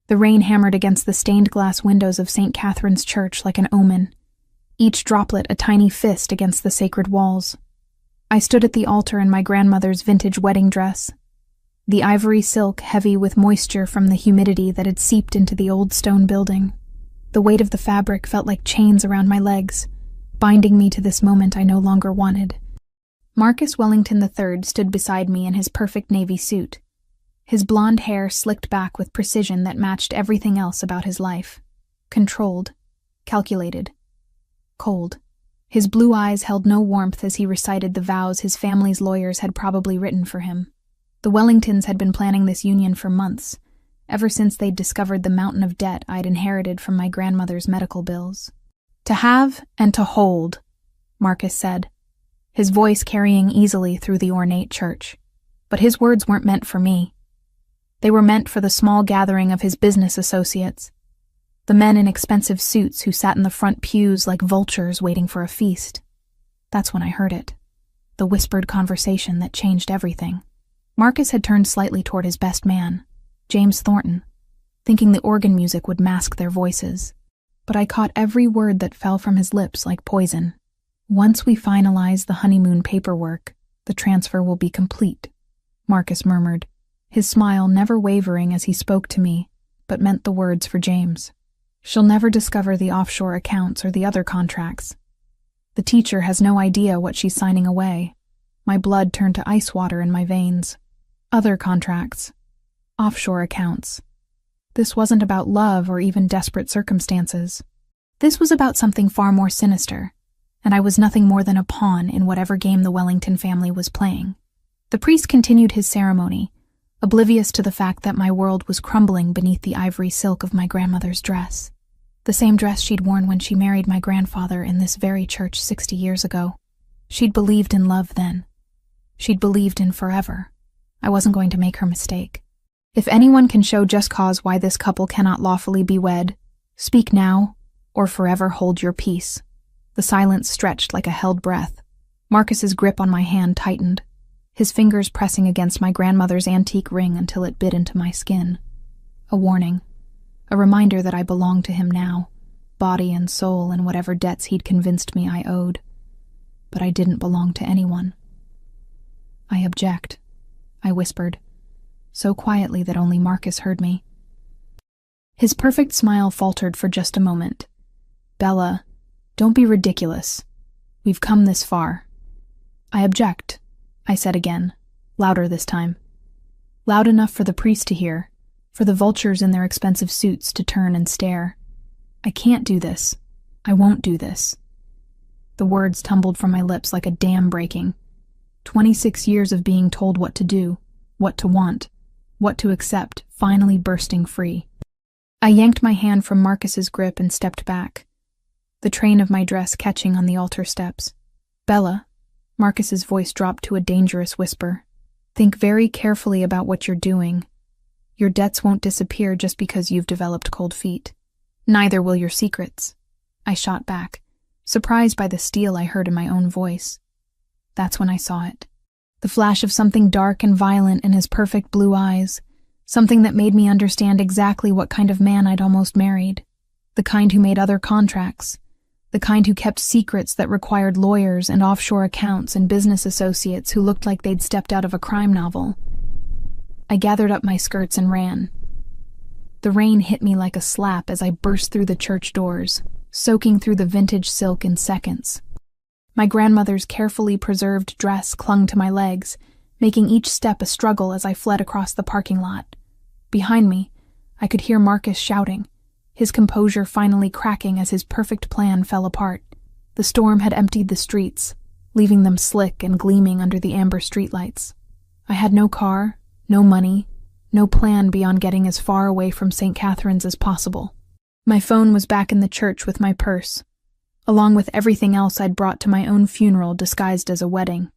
The rain hammered against the stained glass windows of St. Catherine's Church like an omen, each droplet a tiny fist against the sacred walls. I stood at the altar in my grandmother's vintage wedding dress, the ivory silk heavy with moisture from the humidity that had seeped into the old stone building. The weight of the fabric felt like chains around my legs, binding me to this moment I no longer wanted. Marcus Wellington III stood beside me in his perfect navy suit, his blonde hair slicked back with precision that matched everything else about his life. Controlled, calculated, cold. His blue eyes held no warmth as he recited the vows his family's lawyers had probably written for him. The Wellingtons had been planning this union for months, ever since they'd discovered the mountain of debt I'd inherited from my grandmother's medical bills. "To have and to hold," Marcus said, his voice carrying easily through the ornate church. But his words weren't meant for me. They were meant for the small gathering of his business associates, the men in expensive suits who sat in the front pews like vultures waiting for a feast. That's when I heard it, the whispered conversation that changed everything. Marcus had turned slightly toward his best man, James Thornton, thinking the organ music would mask their voices. But I caught every word that fell from his lips like poison. "Once we finalize the honeymoon paperwork, the transfer will be complete," Marcus murmured, his smile never wavering as he spoke to me, but meant the words for James. "She'll never discover the offshore accounts or the other contracts. The teacher has no idea what she's signing away." My blood turned to ice water in my veins. Other contracts. Offshore accounts. This wasn't about love or even desperate circumstances. This was about something far more sinister, and I was nothing more than a pawn in whatever game the Wellington family was playing. The priest continued his ceremony, oblivious to the fact that my world was crumbling beneath the ivory silk of my grandmother's dress. The same dress she'd worn when she married my grandfather in this very church 60 years ago. She'd believed in love then. She'd believed in forever. I wasn't going to make her mistake. "If anyone can show just cause why this couple cannot lawfully be wed, speak now, or forever hold your peace." The silence stretched like a held breath. Marcus's grip on my hand tightened, his fingers pressing against my grandmother's antique ring until it bit into my skin. A warning, a reminder that I belonged to him now, body and soul and whatever debts he'd convinced me I owed. But I didn't belong to anyone. "I object," I whispered, so quietly that only Marcus heard me. His perfect smile faltered for just a moment. "Bella, don't be ridiculous. We've come this far." "I object," I said again, louder this time. Loud enough for the priest to hear, for the vultures in their expensive suits to turn and stare. "I can't do this. I won't do this." The words tumbled from my lips like a dam breaking. 26 years of being told what to do, what to want, what to accept, finally bursting free. I yanked my hand from Marcus's grip and stepped back, the train of my dress catching on the altar steps. "Bella," Marcus's voice dropped to a dangerous whisper, "think very carefully about what you're doing. Your debts won't disappear just because you've developed cold feet. Neither will your secrets." I shot back, surprised by the steel I heard in my own voice. That's when I saw it. The flash of something dark and violent in his perfect blue eyes, something that made me understand exactly what kind of man I'd almost married. The kind who made other contracts. The kind who kept secrets that required lawyers and offshore accounts and business associates who looked like they'd stepped out of a crime novel. I gathered up my skirts and ran. The rain hit me like a slap as I burst through the church doors, soaking through the vintage silk in seconds. My grandmother's carefully preserved dress clung to my legs, making each step a struggle as I fled across the parking lot. Behind me, I could hear Marcus shouting, his composure finally cracking as his perfect plan fell apart. The storm had emptied the streets, leaving them slick and gleaming under the amber streetlights. I had no car, no money, no plan beyond getting as far away from St. Catherine's as possible. My phone was back in the church with my purse, along with everything else I'd brought to my own funeral disguised as a wedding.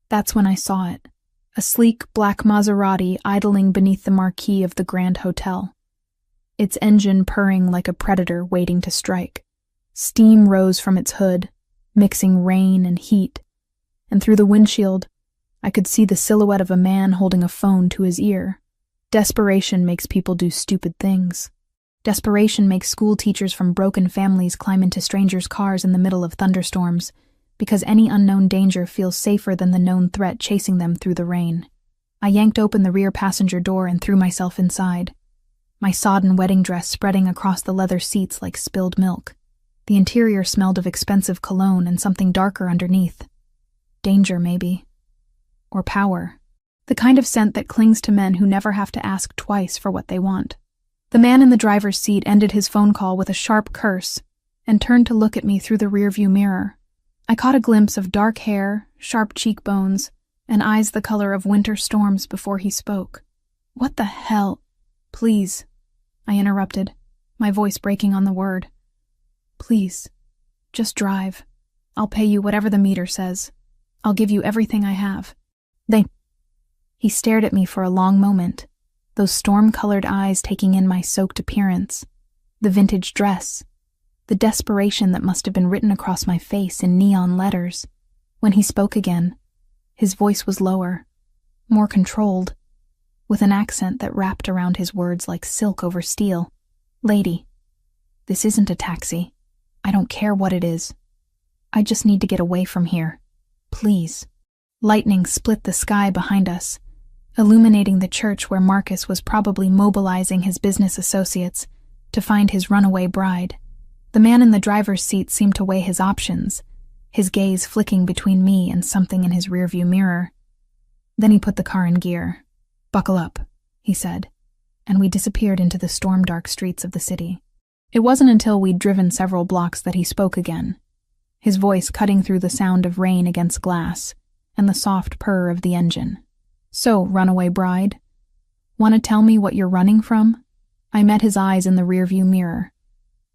That's when I saw it, a sleek black Maserati idling beneath the marquee of the Grand Hotel, its engine purring like a predator waiting to strike. Steam rose from its hood, mixing rain and heat, and through the windshield, I could see the silhouette of a man holding a phone to his ear, Desperation makes people do stupid things. Desperation makes school teachers from broken families climb into strangers' cars in the middle of thunderstorms, because any unknown danger feels safer than the known threat chasing them through the rain. I yanked open the rear passenger door and threw myself inside, my sodden wedding dress spreading across the leather seats like spilled milk. The interior smelled of expensive cologne and something darker underneath. Danger, maybe. Or power. The kind of scent that clings to men who never have to ask twice for what they want. The man in the driver's seat ended his phone call with a sharp curse and turned to look at me through the rearview mirror. I caught a glimpse of dark hair, sharp cheekbones, and eyes the color of winter storms before he spoke. "What the hell?" "Please," I interrupted, my voice breaking on the word. "Please, just drive. I'll pay you whatever the meter says. I'll give you everything I have." He stared at me for a long moment, those storm-colored eyes taking in my soaked appearance, the vintage dress, the desperation that must have been written across my face in neon letters. When he spoke again, his voice was lower, more controlled, with an accent that wrapped around his words like silk over steel. "Lady, this isn't a taxi. I don't care what it is. I just need to get away from here. Please." Lightning split the sky behind us, illuminating the church where Marcus was probably mobilizing his business associates to find his runaway bride. The man in the driver's seat seemed to weigh his options, his gaze flicking between me and something in his rearview mirror. Then he put the car in gear. "Buckle up," he said, and we disappeared into the storm-dark streets of the city. It wasn't until we'd driven several blocks that he spoke again, his voice cutting through the sound of rain against glass and the soft purr of the engine. "So, runaway bride, want to tell me what you're running from?" I met his eyes in the rearview mirror,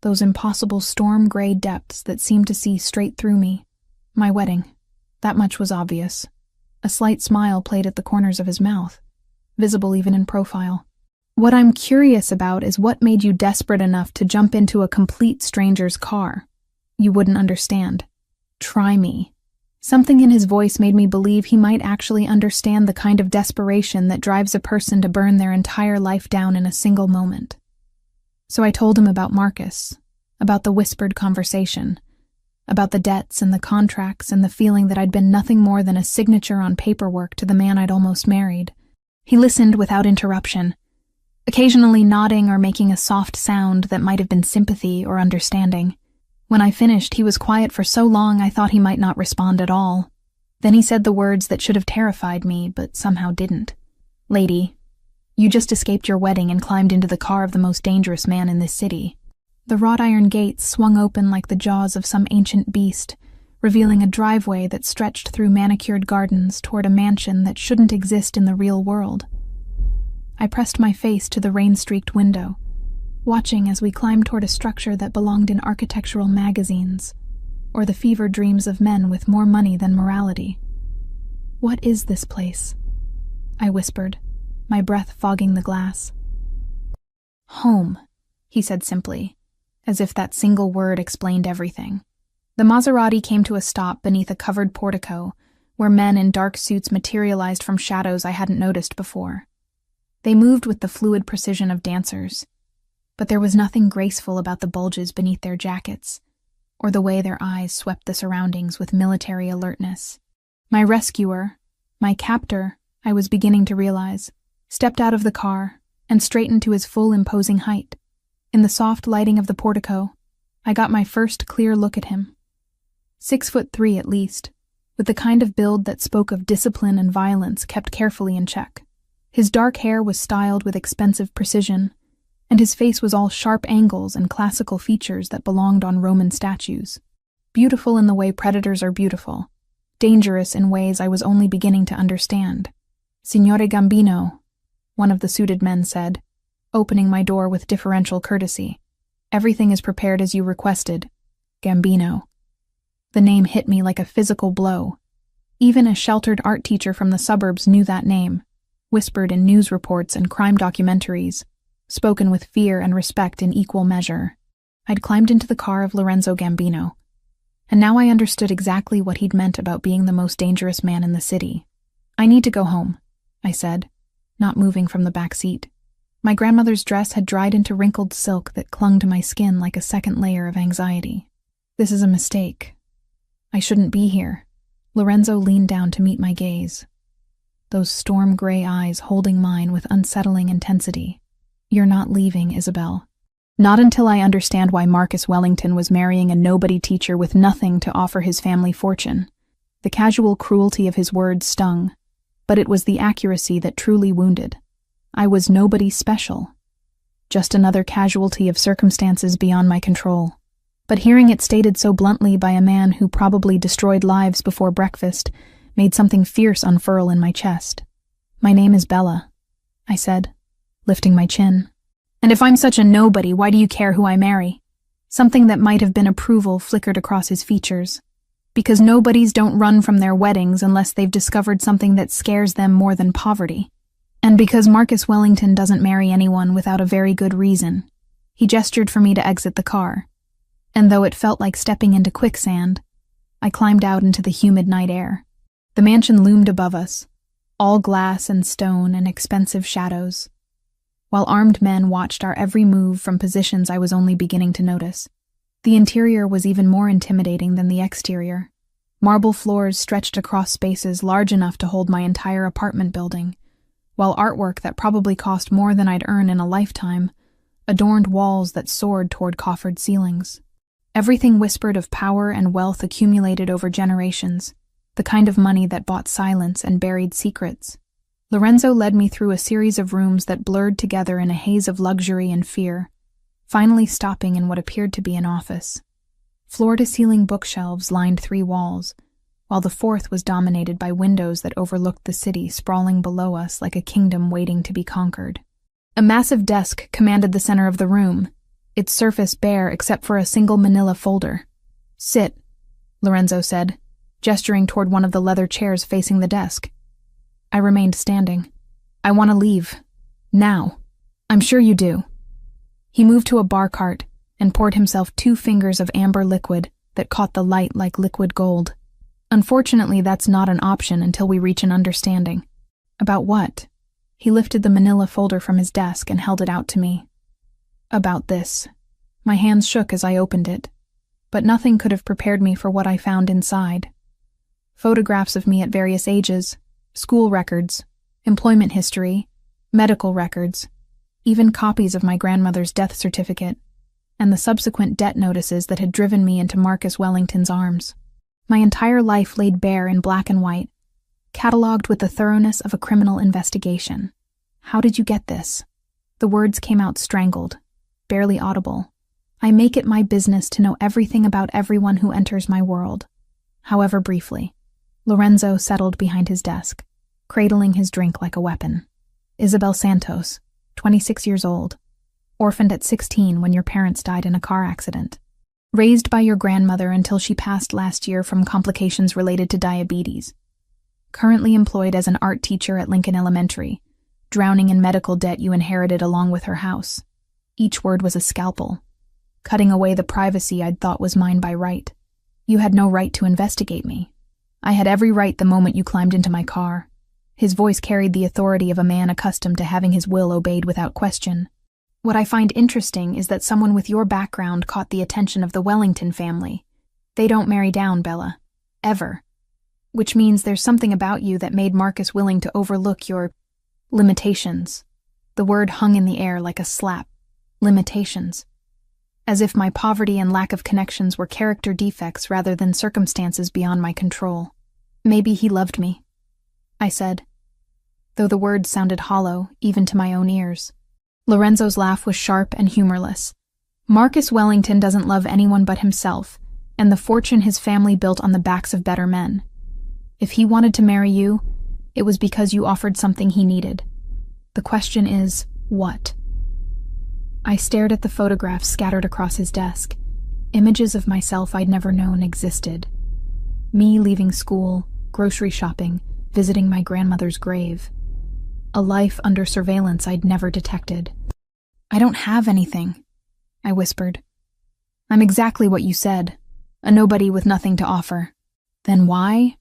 those impossible storm-gray depths that seemed to see straight through me. My wedding. That much was obvious. A slight smile played at the corners of his mouth, visible even in profile. "What I'm curious about is what made you desperate enough to jump into a complete stranger's car. You wouldn't understand. Try me." Something in his voice made me believe he might actually understand the kind of desperation that drives a person to burn their entire life down in a single moment. So I told him about Marcus, about the whispered conversation, about the debts and the contracts and the feeling that I'd been nothing more than a signature on paperwork to the man I'd almost married. He listened without interruption, occasionally nodding or making a soft sound that might have been sympathy or understanding. When I finished, he was quiet for so long I thought he might not respond at all. Then he said the words that should have terrified me, but somehow didn't. "Lady, you just escaped your wedding and climbed into the car of the most dangerous man in this city." The wrought iron gates swung open like the jaws of some ancient beast, revealing a driveway that stretched through manicured gardens toward a mansion that shouldn't exist in the real world. I pressed my face to the rain-streaked window, watching as we climbed toward a structure that belonged in architectural magazines, or the fevered dreams of men with more money than morality. "What is this place?" I whispered, my breath fogging the glass. "Home," he said simply, as if that single word explained everything. The Maserati came to a stop beneath a covered portico, where men in dark suits materialized from shadows I hadn't noticed before. They moved with the fluid precision of dancers, but there was nothing graceful about the bulges beneath their jackets, or the way their eyes swept the surroundings with military alertness. My rescuer, my captor, I was beginning to realize, stepped out of the car and straightened to his full imposing height. In the soft lighting of the portico, I got my first clear look at him. 6'3" at least, with the kind of build that spoke of discipline and violence kept carefully in check. His dark hair was styled with expensive precision, and his face was all sharp angles and classical features that belonged on Roman statues. Beautiful in the way predators are beautiful, dangerous in ways I was only beginning to understand. "Signore Gambino," one of the suited men said, opening my door with deferential courtesy. "Everything is prepared as you requested. Gambino." The name hit me like a physical blow. Even a sheltered art teacher from the suburbs knew that name, whispered in news reports and crime documentaries, spoken with fear and respect in equal measure. I'd climbed into the car of Lorenzo Gambino, and now I understood exactly what he'd meant about being the most dangerous man in the city. "I need to go home," I said, not moving from the back seat. My grandmother's dress had dried into wrinkled silk that clung to my skin like a second layer of anxiety. This is a mistake. I shouldn't be here. Lorenzo leaned down to meet my gaze, those storm-gray eyes holding mine with unsettling intensity. You're not leaving, Isabel. Not until I understand why Marcus Wellington was marrying a nobody teacher with nothing to offer his family fortune. The casual cruelty of his words stung, but it was the accuracy that truly wounded. I was nobody special, just another casualty of circumstances beyond my control. But hearing it stated so bluntly by a man who probably destroyed lives before breakfast made something fierce unfurl in my chest. My name is Bella, I said, lifting my chin. And if I'm such a nobody, why do you care who I marry? Something that might have been approval flickered across his features. Because nobodies don't run from their weddings unless they've discovered something that scares them more than poverty. And because Marcus Wellington doesn't marry anyone without a very good reason. He gestured for me to exit the car. And though it felt like stepping into quicksand, I climbed out into the humid night air. The mansion loomed above us, all glass and stone and expensive shadows, while armed men watched our every move from positions I was only beginning to notice. The interior was even more intimidating than the exterior. Marble floors stretched across spaces large enough to hold my entire apartment building, while artwork that probably cost more than I'd earn in a lifetime adorned walls that soared toward coffered ceilings. Everything whispered of power and wealth accumulated over generations, the kind of money that bought silence and buried secrets. Lorenzo led me through a series of rooms that blurred together in a haze of luxury and fear, finally stopping in what appeared to be an office. Floor-to-ceiling bookshelves lined 3 walls, while the 4th was dominated by windows that overlooked the city sprawling below us like a kingdom waiting to be conquered. A massive desk commanded the center of the room, its surface bare except for a single manila folder. Sit, Lorenzo said, gesturing toward one of the leather chairs facing the desk. I remained standing. I want to leave. Now. I'm sure you do. He moved to a bar cart and poured himself 2 fingers of amber liquid that caught the light like liquid gold. Unfortunately, that's not an option until we reach an understanding. About what? He lifted the manila folder from his desk and held it out to me. About this. My hands shook as I opened it, but nothing could have prepared me for what I found inside. Photographs of me at various ages, school records, employment history, medical records, even copies of my grandmother's death certificate, and the subsequent debt notices that had driven me into Marcus Wellington's arms. My entire life laid bare in black and white, catalogued with the thoroughness of a criminal investigation. How did you get this? The words came out strangled, barely audible. I make it my business to know everything about everyone who enters my world. However briefly. Lorenzo settled behind his desk, cradling his drink like a weapon. Isabel Santos, 26 years old, orphaned at 16 when your parents died in a car accident. Raised by your grandmother until she passed last year from complications related to diabetes. Currently employed as an art teacher at Lincoln Elementary, drowning in medical debt you inherited along with her house. Each word was a scalpel, cutting away the privacy I'd thought was mine by right. You had no right to investigate me. I had every right the moment you climbed into my car. His voice carried the authority of a man accustomed to having his will obeyed without question. What I find interesting is that someone with your background caught the attention of the Wellington family. They don't marry down, Bella. Ever. Which means there's something about you that made Marcus willing to overlook your limitations. The word hung in the air like a slap. Limitations. As if my poverty and lack of connections were character defects rather than circumstances beyond my control. Maybe he loved me, I said, though the words sounded hollow, even to my own ears. Lorenzo's laugh was sharp and humorless. Marcus Wellington doesn't love anyone but himself, and the fortune his family built on the backs of better men. If he wanted to marry you, it was because you offered something he needed. The question is, what? I stared at the photographs scattered across his desk. Images of myself I'd never known existed. Me leaving school, grocery shopping, visiting my grandmother's grave. A life under surveillance I'd never detected. I don't have anything, I whispered. I'm exactly what you said, a nobody with nothing to offer. Then why?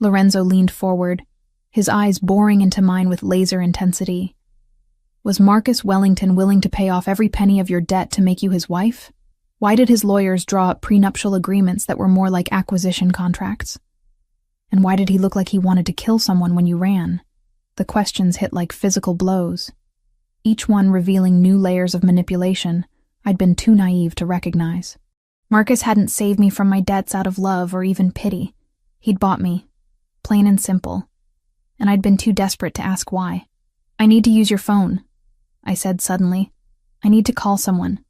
Lorenzo leaned forward, his eyes boring into mine with laser intensity. Was Marcus Wellington willing to pay off every penny of your debt to make you his wife? Why did his lawyers draw up prenuptial agreements that were more like acquisition contracts? And why did he look like he wanted to kill someone when you ran? The questions hit like physical blows, each one revealing new layers of manipulation I'd been too naive to recognize. Marcus hadn't saved me from my debts out of love or even pity. He'd bought me, plain and simple, and I'd been too desperate to ask why. "I need to use your phone," I said suddenly. "I need to call someone.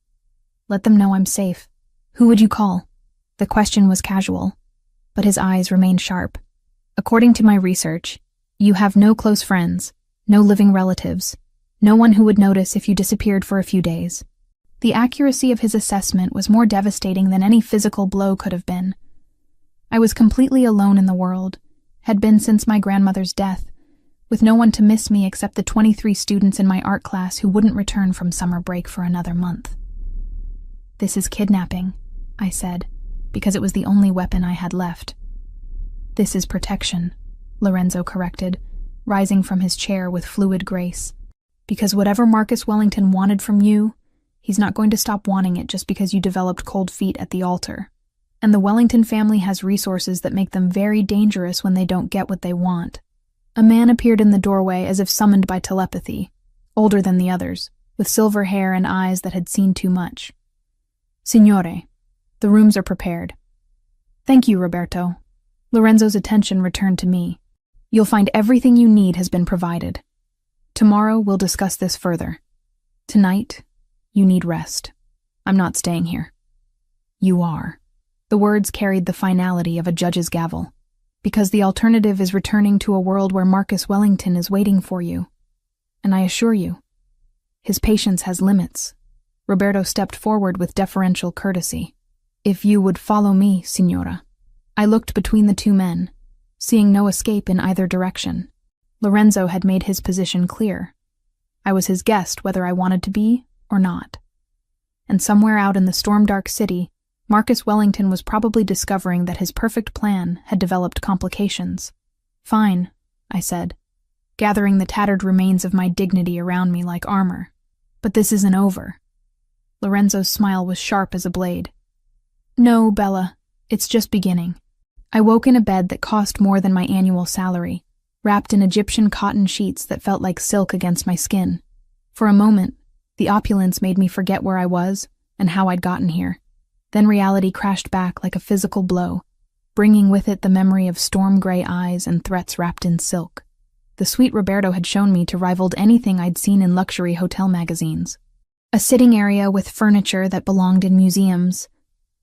Let them know I'm safe." "Who would you call?" The question was casual, but his eyes remained sharp. "According to my research, you have no close friends, no living relatives, no one who would notice if you disappeared for a few days." The accuracy of his assessment was more devastating than any physical blow could have been. I was completely alone in the world, had been since my grandmother's death, with no one to miss me except the 23 students in my art class who wouldn't return from summer break for another month. "This is kidnapping," I said, because it was the only weapon I had left. "This is protection," Lorenzo corrected, rising from his chair with fluid grace. "Because whatever Marcus Wellington wanted from you, he's not going to stop wanting it just because you developed cold feet at the altar. And the Wellington family has resources that make them very dangerous when they don't get what they want." A man appeared in the doorway as if summoned by telepathy, older than the others, with silver hair and eyes that had seen too much. "Signore, the rooms are prepared." "Thank you, Roberto." Lorenzo's attention returned to me. "You'll find everything you need has been provided. Tomorrow we'll discuss this further. Tonight, you need rest. I'm not staying here." "You are." The words carried the finality of a judge's gavel. "Because the alternative is returning to a world where Marcus Wellington is waiting for you. And I assure you, his patience has limits." Roberto stepped forward with deferential courtesy. "If you would follow me, signora." I looked between the two men, seeing no escape in either direction. Lorenzo had made his position clear. I was his guest whether I wanted to be or not. And somewhere out in the storm-dark city, Marcus Wellington was probably discovering that his perfect plan had developed complications. "Fine," I said, gathering the tattered remains of my dignity around me like armor. "But this isn't over." Lorenzo's smile was sharp as a blade. "No, Bella, it's just beginning." I woke in a bed that cost more than my annual salary, wrapped in Egyptian cotton sheets that felt like silk against my skin. For a moment, the opulence made me forget where I was and how I'd gotten here. Then reality crashed back like a physical blow, bringing with it the memory of storm-gray eyes and threats wrapped in silk. The suite Roberto had shown me to rivaled anything I'd seen in luxury hotel magazines. A sitting area with furniture that belonged in museums,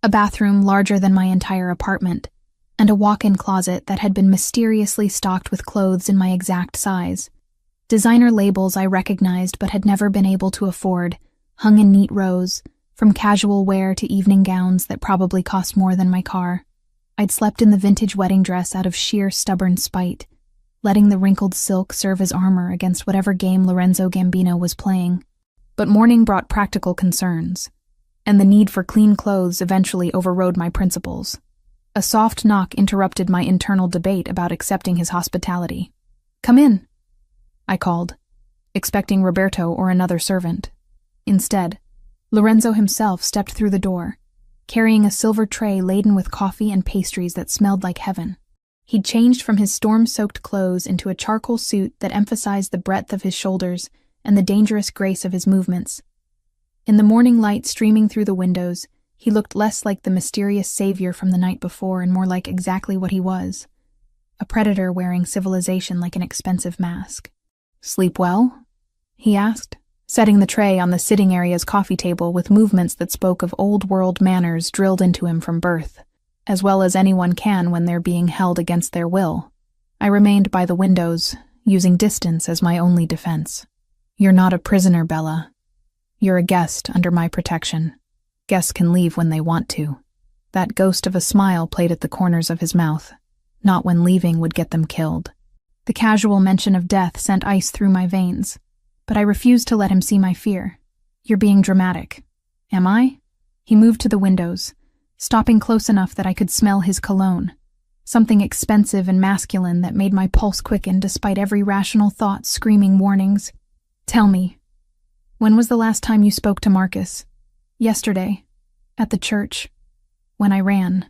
a bathroom larger than my entire apartment, and a walk-in closet that had been mysteriously stocked with clothes in my exact size. Designer labels I recognized but had never been able to afford, hung in neat rows, from casual wear to evening gowns that probably cost more than my car. I'd slept in the vintage wedding dress out of sheer stubborn spite, letting the wrinkled silk serve as armor against whatever game Lorenzo Gambino was playing. But morning brought practical concerns, and the need for clean clothes eventually overrode my principles. A soft knock interrupted my internal debate about accepting his hospitality. "Come in," I called, expecting Roberto or another servant. Instead, Lorenzo himself stepped through the door, carrying a silver tray laden with coffee and pastries that smelled like heaven. He'd changed from his storm-soaked clothes into a charcoal suit that emphasized the breadth of his shoulders and the dangerous grace of his movements. In the morning light streaming through the windows, he looked less like the mysterious savior from the night before and more like exactly what he was, a predator wearing civilization like an expensive mask. "Sleep well?" he asked, setting the tray on the sitting area's coffee table with movements that spoke of old-world manners drilled into him from birth, as well as anyone can when they're being held against their will. I remained by the windows, using distance as my only defense. "You're not a prisoner, Bella. You're a guest under my protection. Guests can leave when they want to." That ghost of a smile played at the corners of his mouth. Not when leaving would get them killed. The casual mention of death sent ice through my veins, but I refused to let him see my fear. "You're being dramatic." "Am I?" He moved to the windows, stopping close enough that I could smell his cologne. something expensive and masculine that made my pulse quicken despite every rational thought screaming warnings. Tell me, when was the last time you spoke to Marcus? Yesterday, at the church, when I ran.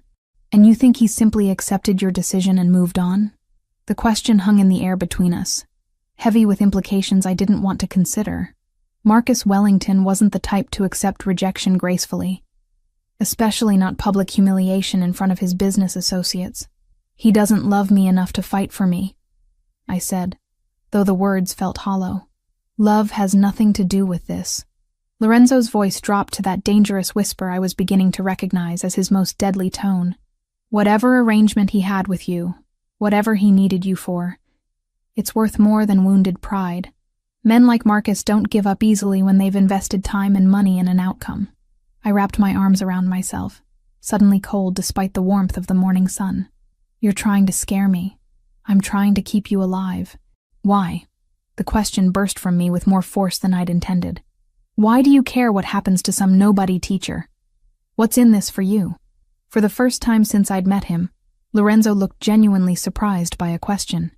And you think he simply accepted your decision and moved on? The question hung in the air between us, heavy with implications I didn't want to consider. Marcus Wellington wasn't the type to accept rejection gracefully, especially not public humiliation in front of his business associates. He doesn't love me enough to fight for me, I said, though the words felt hollow. Love has nothing to do with this. Lorenzo's voice dropped to that dangerous whisper I was beginning to recognize as his most deadly tone. Whatever arrangement he had with you, whatever he needed you for, it's worth more than wounded pride. Men like Marcus don't give up easily when they've invested time and money in an outcome. I wrapped my arms around myself, suddenly cold despite the warmth of the morning sun. You're trying to scare me. I'm trying to keep you alive. Why? The question burst from me with more force than I'd intended. Why do you care what happens to some nobody teacher? What's in this for you? For the first time since I'd met him, Lorenzo looked genuinely surprised by a question.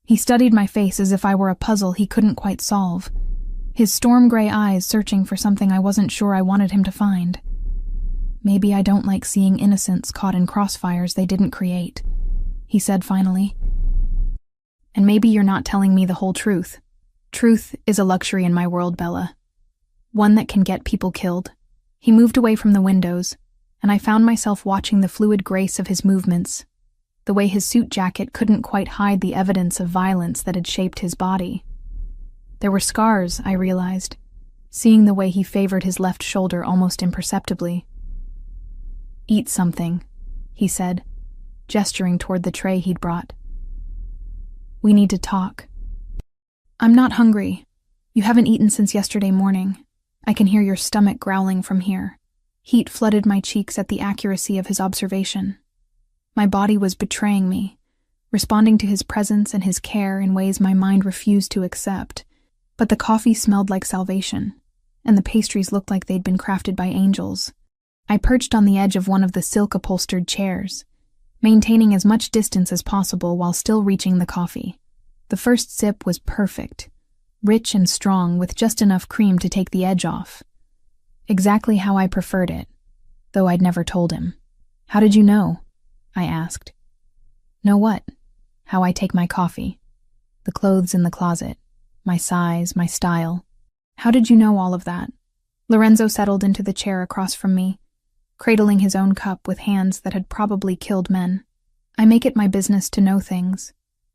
He studied my face as if I were a puzzle he couldn't quite solve, his storm-gray eyes searching for something I wasn't sure I wanted him to find. Maybe I don't like seeing innocents caught in crossfires they didn't create, he said finally. And maybe you're not telling me the whole truth. Truth is a luxury in my world, Bella. One that can get people killed. He moved away from the windows, and I found myself watching the fluid grace of his movements, the way his suit jacket couldn't quite hide the evidence of violence that had shaped his body. There were scars, I realized, seeing the way he favored his left shoulder almost imperceptibly. Eat something, he said, gesturing toward the tray he'd brought. We need to talk. I'm not hungry. You haven't eaten since yesterday morning. I can hear your stomach growling from here. Heat flooded my cheeks at the accuracy of his observation. My body was betraying me, responding to his presence and his care in ways my mind refused to accept. But the coffee smelled like salvation, and the pastries looked like they'd been crafted by angels. I perched on the edge of one of the silk-upholstered chairs, maintaining as much distance as possible while still reaching the coffee. The first sip was perfect, rich and strong with just enough cream to take the edge off. Exactly how I preferred it, though I'd never told him. How did you know? I asked. Know what? How I take my coffee. The clothes in the closet. My size, my style. How did you know all of that? Lorenzo settled into the chair across from me, cradling his own cup with hands that had probably killed men. I make it my business to know things.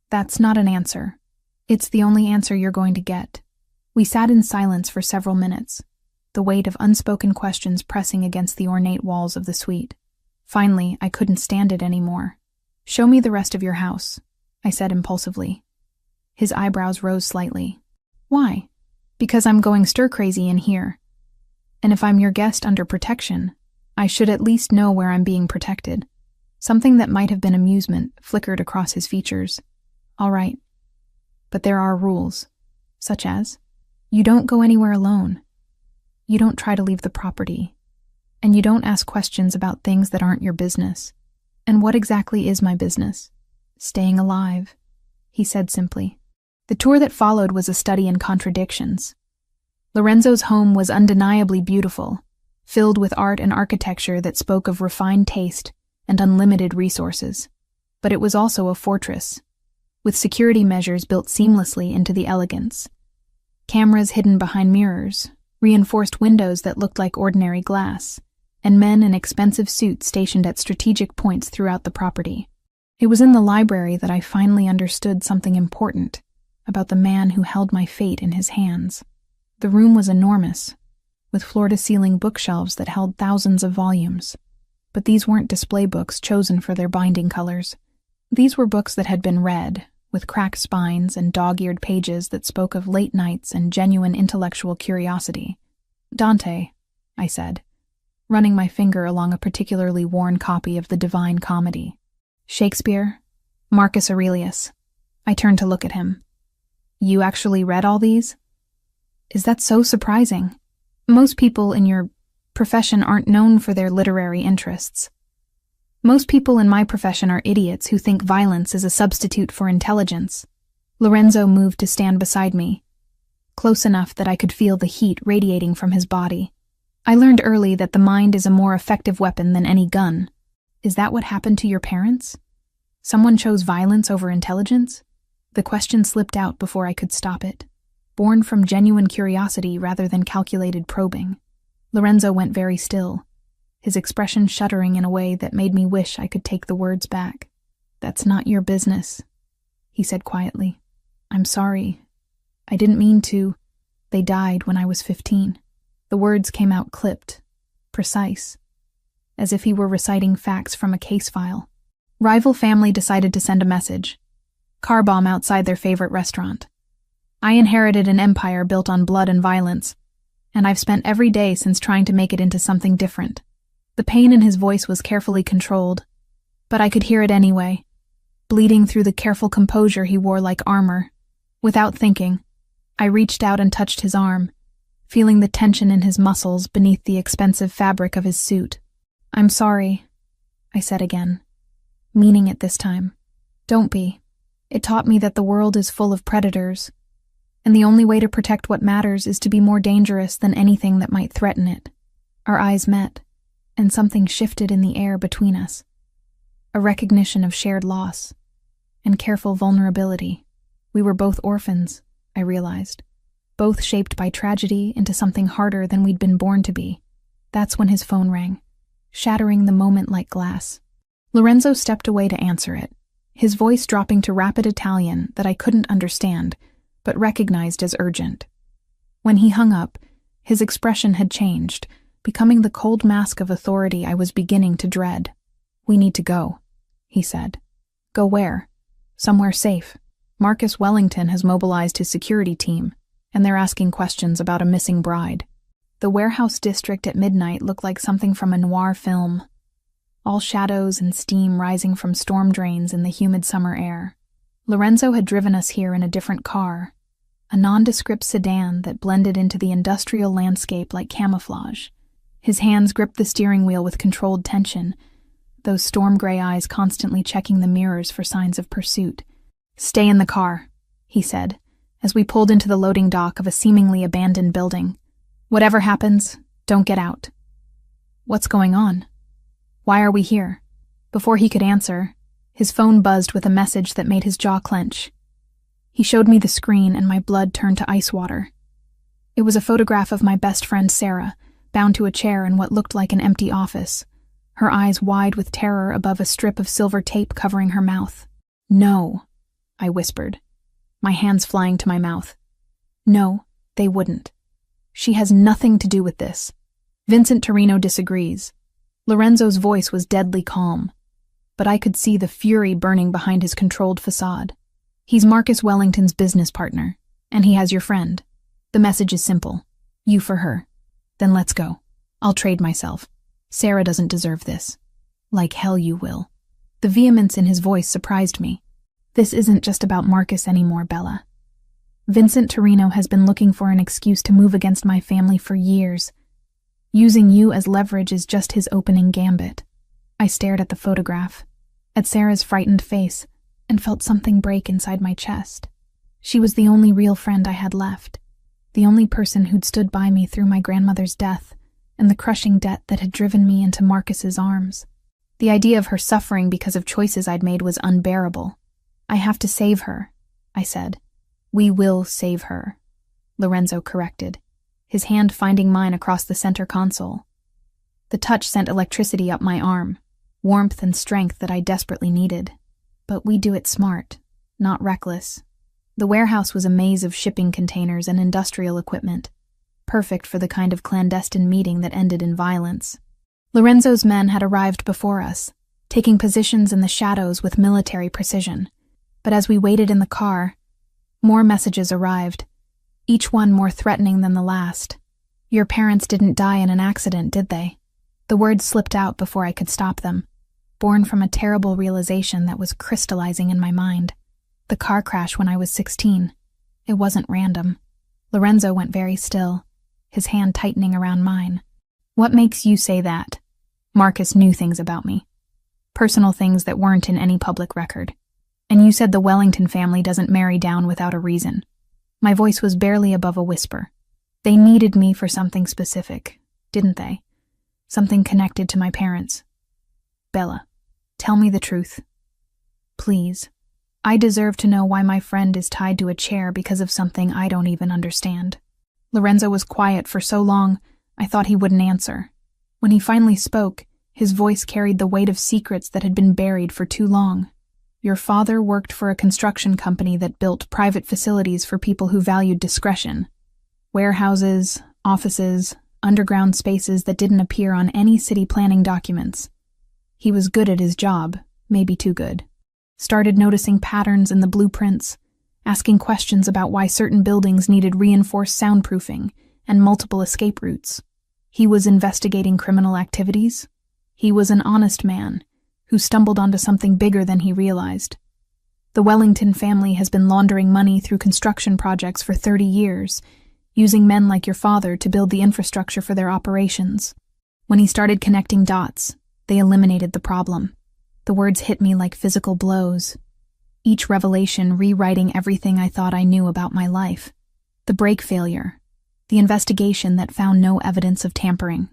That's not an answer. It's the only answer you're going to get. We sat in silence for several minutes, the weight of unspoken questions pressing against the ornate walls of the suite. Finally, I couldn't stand it anymore. Show me the rest of your house, I said impulsively. His eyebrows rose slightly. Why? Because I'm going stir-crazy in here. And if I'm your guest under protection, I should at least know where I'm being protected. Something that might have been amusement flickered across his features. All right. But there are rules, such as, you don't go anywhere alone. You don't try to leave the property. And you don't ask questions about things that aren't your business. And what exactly is my business? Staying alive, he said simply. The tour that followed was a study in contradictions. Lorenzo's home was undeniably beautiful, filled with art and architecture that spoke of refined taste and unlimited resources. But it was also a fortress, with security measures built seamlessly into the elegance. Cameras hidden behind mirrors, reinforced windows that looked like ordinary glass, and men in expensive suits stationed at strategic points throughout the property. It was in the library that I finally understood something important about the man who held my fate in his hands. The room was enormous, with floor-to-ceiling bookshelves that held thousands of volumes. But these weren't display books chosen for their binding colors. These were books that had been read, with cracked spines and dog-eared pages that spoke of late nights and genuine intellectual curiosity. Dante, I said, running my finger along a particularly worn copy of the Divine Comedy. Shakespeare, Marcus Aurelius. I turned to look at him. You actually read all these? Is that so surprising? Most people in your profession aren't known for their literary interests. Most people in my profession are idiots who think violence is a substitute for intelligence. Lorenzo moved to stand beside me, close enough that I could feel the heat radiating from his body. I learned early that the mind is a more effective weapon than any gun. Is that what happened to your parents? Someone chose violence over intelligence? The question slipped out before I could stop it, born from genuine curiosity rather than calculated probing. Lorenzo went very still, his expression shuddering in a way that made me wish I could take the words back. "That's not your business," he said quietly. "I'm sorry. I didn't mean to. They died when I was 15. The words came out clipped, precise, as if he were reciting facts from a case file. Rival family decided to send a message. Car bomb outside their favorite restaurant. I inherited an empire built on blood and violence, and I've spent every day since trying to make it into something different. The pain in his voice was carefully controlled, but I could hear it anyway, bleeding through the careful composure he wore like armor. Without thinking, I reached out and touched his arm, feeling the tension in his muscles beneath the expensive fabric of his suit. "I'm sorry," I said again, meaning it this time. "Don't be. It taught me that the world is full of predators, and the only way to protect what matters is to be more dangerous than anything that might threaten it." Our eyes met, and something shifted in the air between us. A recognition of shared loss and careful vulnerability. We were both orphans, I realized, both shaped by tragedy into something harder than we'd been born to be. That's when his phone rang, shattering the moment like glass. Lorenzo stepped away to answer it, his voice dropping to rapid Italian that I couldn't understand, but recognized as urgent. When he hung up, his expression had changed, becoming the cold mask of authority I was beginning to dread. "We need to go," he said. "Go where?" "Somewhere safe. Marcus Wellington has mobilized his security team, and they're asking questions about a missing bride." The warehouse district at midnight looked like something from a noir film, all shadows and steam rising from storm drains in the humid summer air. Lorenzo had driven us here in a different car, a nondescript sedan that blended into the industrial landscape like camouflage. His hands gripped the steering wheel with controlled tension, those storm-gray eyes constantly checking the mirrors for signs of pursuit. "Stay in the car," he said, as we pulled into the loading dock of a seemingly abandoned building. "Whatever happens, don't get out." "What's going on? Why are we here?" Before he could answer, his phone buzzed with a message that made his jaw clench. He showed me the screen and my blood turned to ice water. It was a photograph of my best friend Sarah, bound to a chair in what looked like an empty office, her eyes wide with terror above a strip of silver tape covering her mouth. "No," I whispered, my hands flying to my mouth. "No, they wouldn't. She has nothing to do with this." Vincent Torino disagrees. Lorenzo's voice was deadly calm, but I could see the fury burning behind his controlled facade. "He's Marcus Wellington's business partner, and he has your friend. The message is simple. You for her. Then let's go. I'll trade myself. Sarah doesn't deserve this." "Like hell you will." The vehemence in his voice surprised me. "This isn't just about Marcus anymore, Bella. Vincent Torino has been looking for an excuse to move against my family for years. Using you as leverage is just his opening gambit." I stared at the photograph, at Sarah's frightened face, and felt something break inside my chest. She was the only real friend I had left, the only person who'd stood by me through my grandmother's death and the crushing debt that had driven me into Marcus's arms. The idea of her suffering because of choices I'd made was unbearable. "I have to save her," I said. "We will save her," Lorenzo corrected, his hand finding mine across the center console. The touch sent electricity up my arm, warmth and strength that I desperately needed. But we do it smart, not reckless. The warehouse was a maze of shipping containers and industrial equipment, perfect for the kind of clandestine meeting that ended in violence. Lorenzo's men had arrived before us, taking positions in the shadows with military precision. But as we waited in the car, more messages arrived, each one more threatening than the last. "Your parents didn't die in an accident, did they?" The words slipped out before I could stop them, born from a terrible realization that was crystallizing in my mind. The car crash when I was 16. It wasn't random. Lorenzo went very still, his hand tightening around mine. "What makes you say that?" Marcus knew things about me. Personal things that weren't in any public record. And you said the Wellington family doesn't marry down without a reason. My voice was barely above a whisper. They needed me for something specific, didn't they? Something connected to my parents. Bella, tell me the truth. Please. I deserve to know why my friend is tied to a chair because of something I don't even understand. Lorenzo was quiet for so long, I thought he wouldn't answer. When he finally spoke, his voice carried the weight of secrets that had been buried for too long. Your father worked for a construction company that built private facilities for people who valued discretion. Warehouses, offices, underground spaces that didn't appear on any city planning documents. He was good at his job, maybe too good. Started noticing patterns in the blueprints, asking questions about why certain buildings needed reinforced soundproofing and multiple escape routes. He was investigating criminal activities. He was an honest man who stumbled onto something bigger than he realized. The Wellington family has been laundering money through construction projects for 30 years, using men like your father to build the infrastructure for their operations. When he started connecting dots, they eliminated the problem. The words hit me like physical blows, each revelation rewriting everything I thought I knew about my life. The brake failure, the investigation that found no evidence of tampering.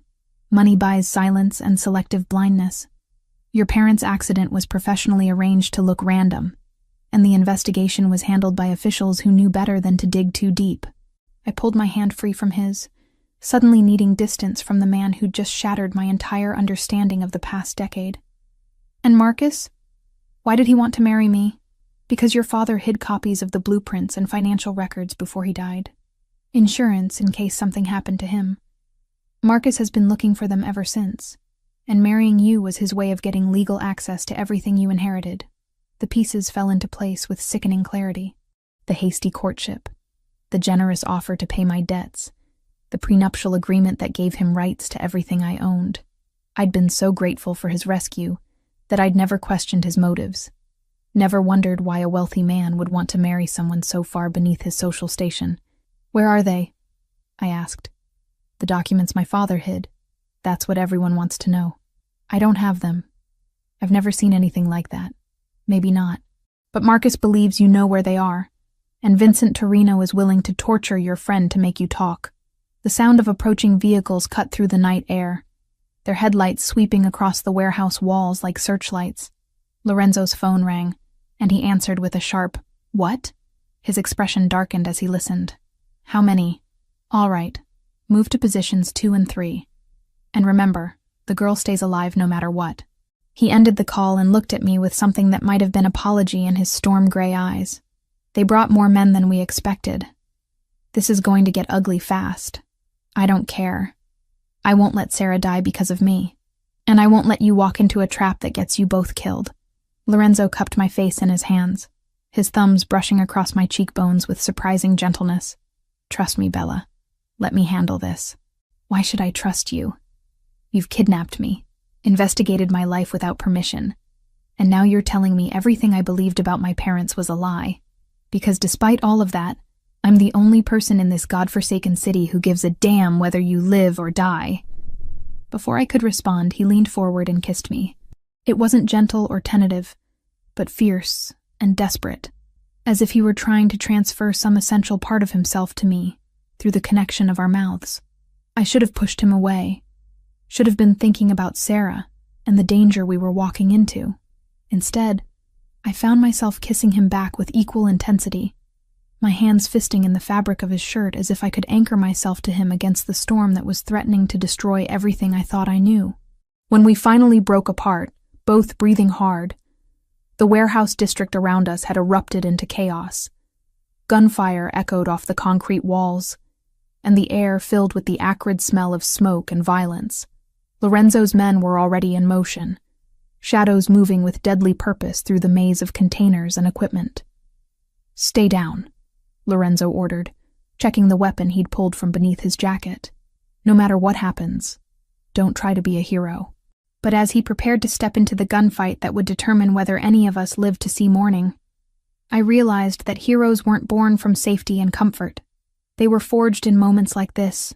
Money buys silence and selective blindness. Your parents' accident was professionally arranged to look random, and the investigation was handled by officials who knew better than to dig too deep. I pulled my hand free from his, suddenly needing distance from the man who'd just shattered my entire understanding of the past decade. And Marcus? Why did he want to marry me? Because your father hid copies of the blueprints and financial records before he died. Insurance in case something happened to him. Marcus has been looking for them ever since, and marrying you was his way of getting legal access to everything you inherited. The pieces fell into place with sickening clarity. The hasty courtship, the generous offer to pay my debts, the prenuptial agreement that gave him rights to everything I owned. I'd been so grateful for his rescue that I'd never questioned his motives, never wondered why a wealthy man would want to marry someone so far beneath his social station. Where are they? I asked. The documents my father hid. That's what everyone wants to know. I don't have them. I've never seen anything like that. Maybe not. But Marcus believes you know where they are, and Vincent Torino is willing to torture your friend to make you talk. The sound of approaching vehicles cut through the night air, their headlights sweeping across the warehouse walls like searchlights. Lorenzo's phone rang, and he answered with a sharp, "What?" His expression darkened as he listened. "How many?" "All right. Move to positions 2 and 3. And remember, the girl stays alive no matter what." He ended the call and looked at me with something that might have been apology in his storm-gray eyes. They brought more men than we expected. This is going to get ugly fast. I don't care. I won't let Sarah die because of me. And I won't let you walk into a trap that gets you both killed. Lorenzo cupped my face in his hands, his thumbs brushing across my cheekbones with surprising gentleness. "Trust me, Bella. Let me handle this." "Why should I trust you? You've kidnapped me, investigated my life without permission, and now you're telling me everything I believed about my parents was a lie. Because despite all of that, I'm the only person in this godforsaken city who gives a damn whether you live or die." Before I could respond, he leaned forward and kissed me. It wasn't gentle or tentative, but fierce and desperate, as if he were trying to transfer some essential part of himself to me through the connection of our mouths. I should have pushed him away, should have been thinking about Sarah and the danger we were walking into. Instead, I found myself kissing him back with equal intensity, my hands fisting in the fabric of his shirt as if I could anchor myself to him against the storm that was threatening to destroy everything I thought I knew. When we finally broke apart, both breathing hard, the warehouse district around us had erupted into chaos. Gunfire echoed off the concrete walls, and the air filled with the acrid smell of smoke and violence. Lorenzo's men were already in motion, shadows moving with deadly purpose through the maze of containers and equipment. "Stay down," Lorenzo ordered, checking the weapon he'd pulled from beneath his jacket. "No matter what happens, don't try to be a hero." But as he prepared to step into the gunfight that would determine whether any of us lived to see morning, I realized that heroes weren't born from safety and comfort. They were forged in moments like this,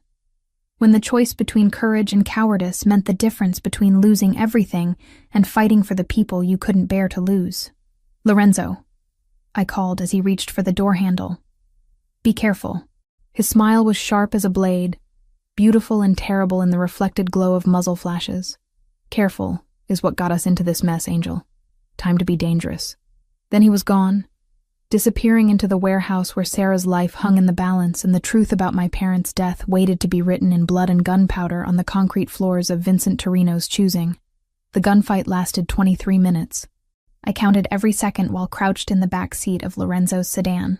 when the choice between courage and cowardice meant the difference between losing everything and fighting for the people you couldn't bear to lose. "Lorenzo," I called as he reached for the door handle. "Be careful." His smile was sharp as a blade, beautiful and terrible in the reflected glow of muzzle flashes. "Careful is what got us into this mess, Angel. Time to be dangerous." Then he was gone, disappearing into the warehouse where Sarah's life hung in the balance and the truth about my parents' death waited to be written in blood and gunpowder on the concrete floors of Vincent Torino's choosing. The gunfight lasted 23 minutes. I counted every second while crouched in the back seat of Lorenzo's sedan,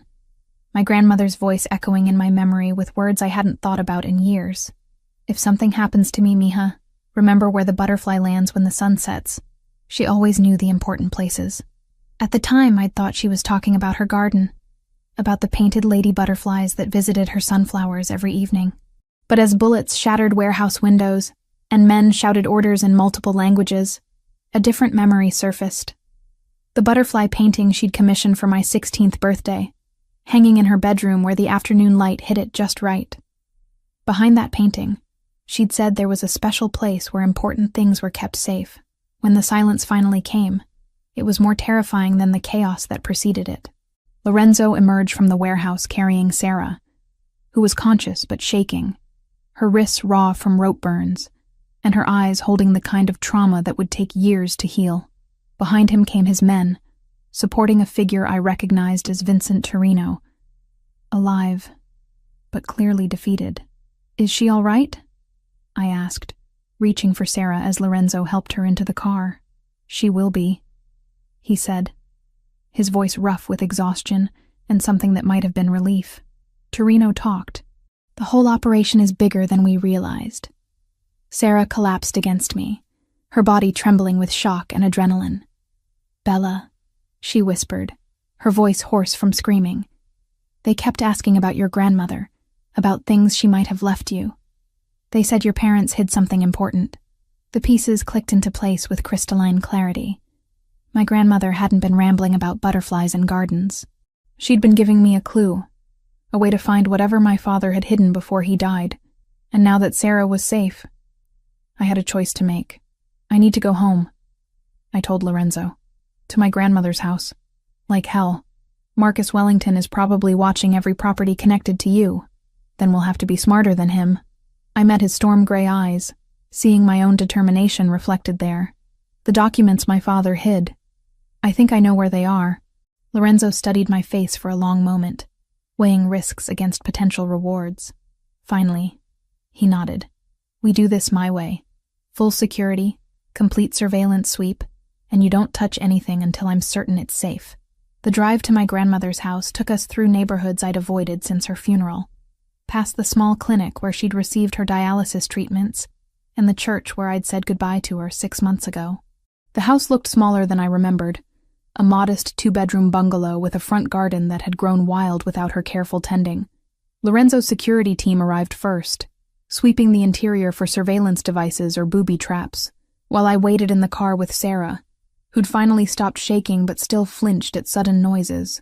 my grandmother's voice echoing in my memory with words I hadn't thought about in years. "If something happens to me, mija, remember where the butterfly lands when the sun sets." She always knew the important places. At the time, I'd thought she was talking about her garden, about the painted lady butterflies that visited her sunflowers every evening. But as bullets shattered warehouse windows and men shouted orders in multiple languages, a different memory surfaced. The butterfly painting she'd commissioned for my 16th birthday, hanging in her bedroom where the afternoon light hit it just right. Behind that painting, she'd said there was a special place where important things were kept safe. When the silence finally came, it was more terrifying than the chaos that preceded it. Lorenzo emerged from the warehouse carrying Sarah, who was conscious but shaking, her wrists raw from rope burns, and her eyes holding the kind of trauma that would take years to heal. Behind him came his men, supporting a figure I recognized as Vincent Torino, alive, but clearly defeated. "Is she all right?" I asked, reaching for Sarah as Lorenzo helped her into the car. "She will be," he said, his voice rough with exhaustion and something that might have been relief. Torino talked. "The whole operation is bigger than we realized." Sarah collapsed against me, her body trembling with shock and adrenaline. "Bella," she whispered, her voice hoarse from screaming. "They kept asking about your grandmother, about things she might have left you. They said your parents hid something important." The pieces clicked into place with crystalline clarity. My grandmother hadn't been rambling about butterflies and gardens. She'd been giving me a clue, a way to find whatever my father had hidden before he died. And now that Sarah was safe, I had a choice to make. "I need to go home," I told Lorenzo. "To my grandmother's house. Like hell. Marcus Wellington is probably watching every property connected to you. Then we'll have to be smarter than him." I met his storm gray eyes, seeing my own determination reflected there. "The documents my father hid. I think I know where they are." Lorenzo studied my face for a long moment, weighing risks against potential rewards. Finally, he nodded. "We do this my way. Full security, complete surveillance sweep, and you don't touch anything until I'm certain it's safe." The drive to my grandmother's house took us through neighborhoods I'd avoided since her funeral, past the small clinic where she'd received her dialysis treatments, and the church where I'd said goodbye to her 6 months ago. The house looked smaller than I remembered, a modest 2-bedroom bungalow with a front garden that had grown wild without her careful tending. Lorenzo's security team arrived first, sweeping the interior for surveillance devices or booby traps, while I waited in the car with Sarah, who'd finally stopped shaking but still flinched at sudden noises.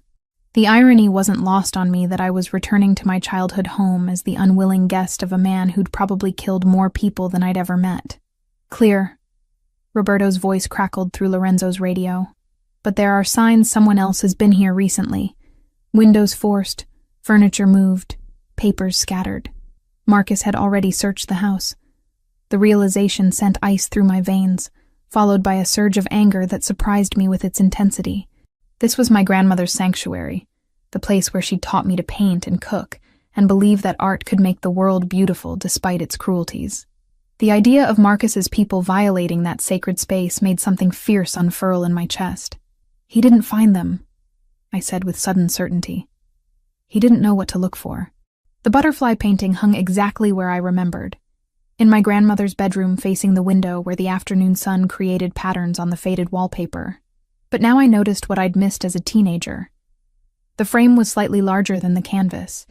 The irony wasn't lost on me that I was returning to my childhood home as the unwilling guest of a man who'd probably killed more people than I'd ever met. "Clear," Roberto's voice crackled through Lorenzo's radio. "But there are signs someone else has been here recently. Windows forced, furniture moved, papers scattered." Marcus had already searched the house. The realization sent ice through my veins, followed by a surge of anger that surprised me with its intensity. This was my grandmother's sanctuary, the place where she taught me to paint and cook, and believe that art could make the world beautiful despite its cruelties. The idea of Marcus's people violating that sacred space made something fierce unfurl in my chest. "He didn't find them," I said with sudden certainty. "He didn't know what to look for." The butterfly painting hung exactly where I remembered, in my grandmother's bedroom facing the window where the afternoon sun created patterns on the faded wallpaper. But now I noticed what I'd missed as a teenager. The frame was slightly larger than the canvas,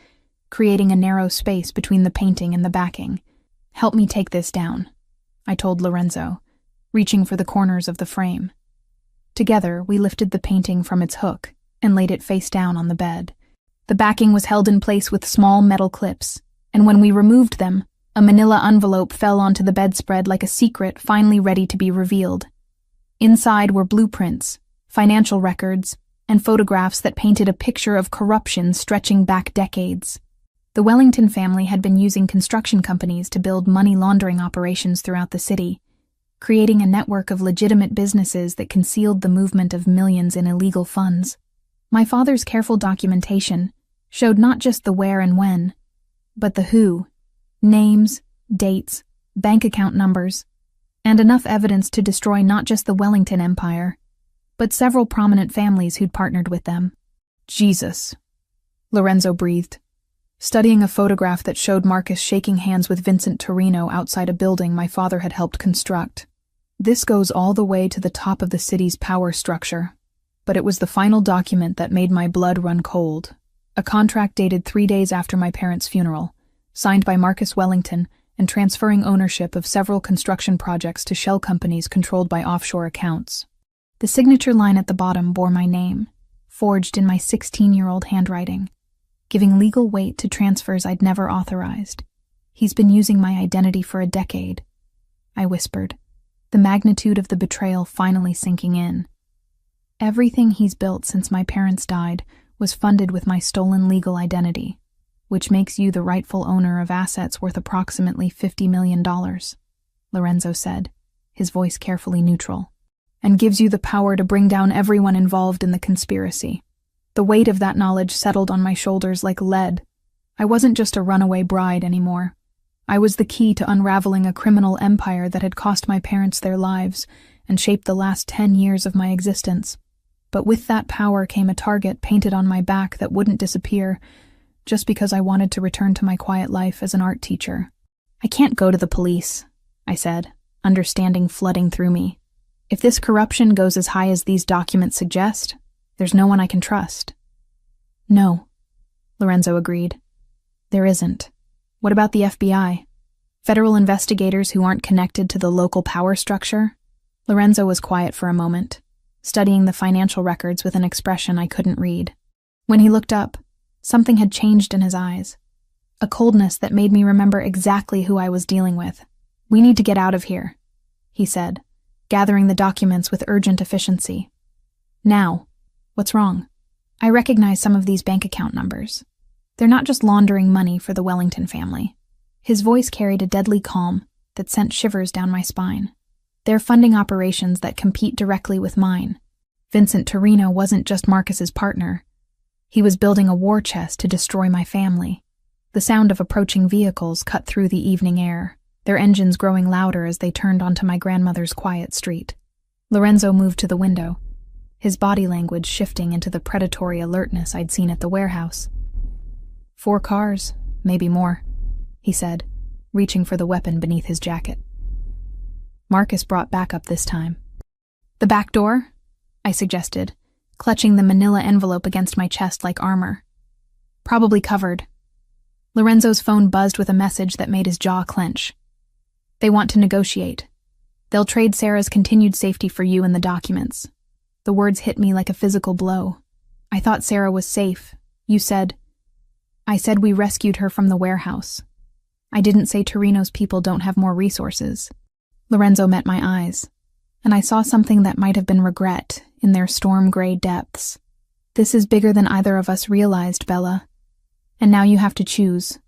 creating a narrow space between the painting and the backing. "Help me take this down," I told Lorenzo, reaching for the corners of the frame. Together, we lifted the painting from its hook and laid it face down on the bed. The backing was held in place with small metal clips, and when we removed them, A manila envelope fell onto the bedspread like a secret finally ready to be revealed. Inside were blueprints, financial records, and photographs that painted a picture of corruption stretching back decades. The Wellington family had been using construction companies to build money laundering operations throughout the city, creating a network of legitimate businesses that concealed the movement of millions in illegal funds. My father's careful documentation showed not just the where and when, but the who, names, dates, bank account numbers, and enough evidence to destroy not just the Wellington Empire, but several prominent families who'd partnered with them. Jesus, Lorenzo breathed, studying a photograph that showed Marcus shaking hands with Vincent Torino outside a building my father had helped construct. This goes all the way to the top of the city's power structure, but it was the final document that made my blood run cold. A contract dated 3 days after my parents' funeral, signed by Marcus Wellington and transferring ownership of several construction projects to shell companies controlled by offshore accounts. The signature line at the bottom bore my name, forged in my 16-year-old handwriting, giving legal weight to transfers I'd never authorized. "He's been using my identity for a decade," I whispered, the magnitude of the betrayal finally sinking in. "Everything he's built since my parents died was funded with my stolen legal identity, which makes you the rightful owner of assets worth approximately $50 million, Lorenzo said, his voice carefully neutral, "and gives you the power to bring down everyone involved in the conspiracy." The weight of that knowledge settled on my shoulders like lead. I wasn't just a runaway bride anymore. I was the key to unraveling a criminal empire that had cost my parents their lives and shaped the last 10 years of my existence. But with that power came a target painted on my back that wouldn't disappear, just because I wanted to return to my quiet life as an art teacher. "I can't go to the police," I said, understanding flooding through me. "If this corruption goes as high as these documents suggest, there's no one I can trust." "No," Lorenzo agreed. "There isn't. What about the FBI? Federal investigators who aren't connected to the local power structure?" Lorenzo was quiet for a moment, studying the financial records with an expression I couldn't read. When he looked up, something had changed in his eyes, a coldness that made me remember exactly who I was dealing with. "We need to get out of here," he said, gathering the documents with urgent efficiency. "Now, what's wrong?" "I recognize some of these bank account numbers. They're not just laundering money for the Wellington family." His voice carried a deadly calm that sent shivers down my spine. "They're funding operations that compete directly with mine. Vincent Torino wasn't just Marcus's partner. He was building a war chest to destroy my family." The sound of approaching vehicles cut through the evening air, their engines growing louder as they turned onto my grandmother's quiet street. Lorenzo moved to the window, his body language shifting into the predatory alertness I'd seen at the warehouse. "4 cars, maybe more," he said, reaching for the weapon beneath his jacket. Marcus brought backup this time. "The back door?" I suggested, clutching the manila envelope against my chest like armor. "Probably covered." Lorenzo's phone buzzed with a message that made his jaw clench. "They want to negotiate. They'll trade Sarah's continued safety for you and the documents." The words hit me like a physical blow. "I thought Sarah was safe. You said—" "I said we rescued her from the warehouse. I didn't say Torino's people don't have more resources." Lorenzo met my eyes, and I saw something that might have been regret in their storm-gray depths. "This is bigger than either of us realized, Bella. And now you have to choose.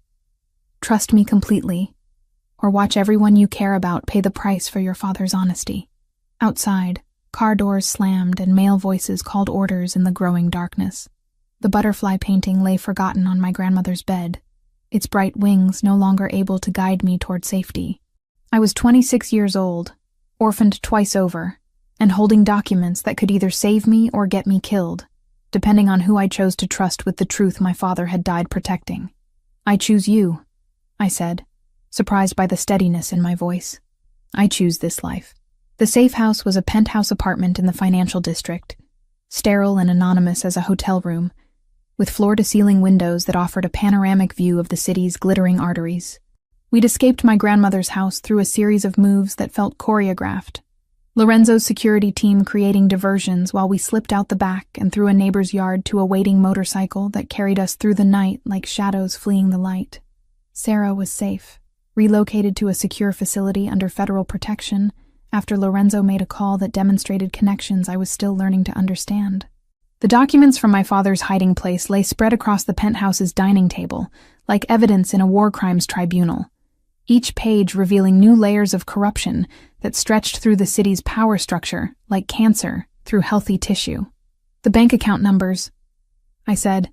Trust me completely, or watch everyone you care about pay the price for your father's honesty." Outside, car doors slammed and male voices called orders in the growing darkness. The butterfly painting lay forgotten on my grandmother's bed, its bright wings no longer able to guide me toward safety. I was 26 years old, orphaned twice over, and holding documents that could either save me or get me killed, depending on who I chose to trust with the truth my father had died protecting. "I choose you," I said, surprised by the steadiness in my voice. "I choose this life." The safe house was a penthouse apartment in the financial district, sterile and anonymous as a hotel room, with floor-to-ceiling windows that offered a panoramic view of the city's glittering arteries. We'd escaped my grandmother's house through a series of moves that felt choreographed. Lorenzo's security team creating diversions while we slipped out the back and through a neighbor's yard to a waiting motorcycle that carried us through the night like shadows fleeing the light. Sarah was safe. relocated to a secure facility under federal protection after Lorenzo made a call that demonstrated connections I was still learning to understand. The documents from my father's hiding place lay spread across the penthouse's dining table, like evidence in a war crimes tribunal, each page revealing new layers of corruption that stretched through the city's power structure like cancer through healthy tissue. "The bank account numbers," I said,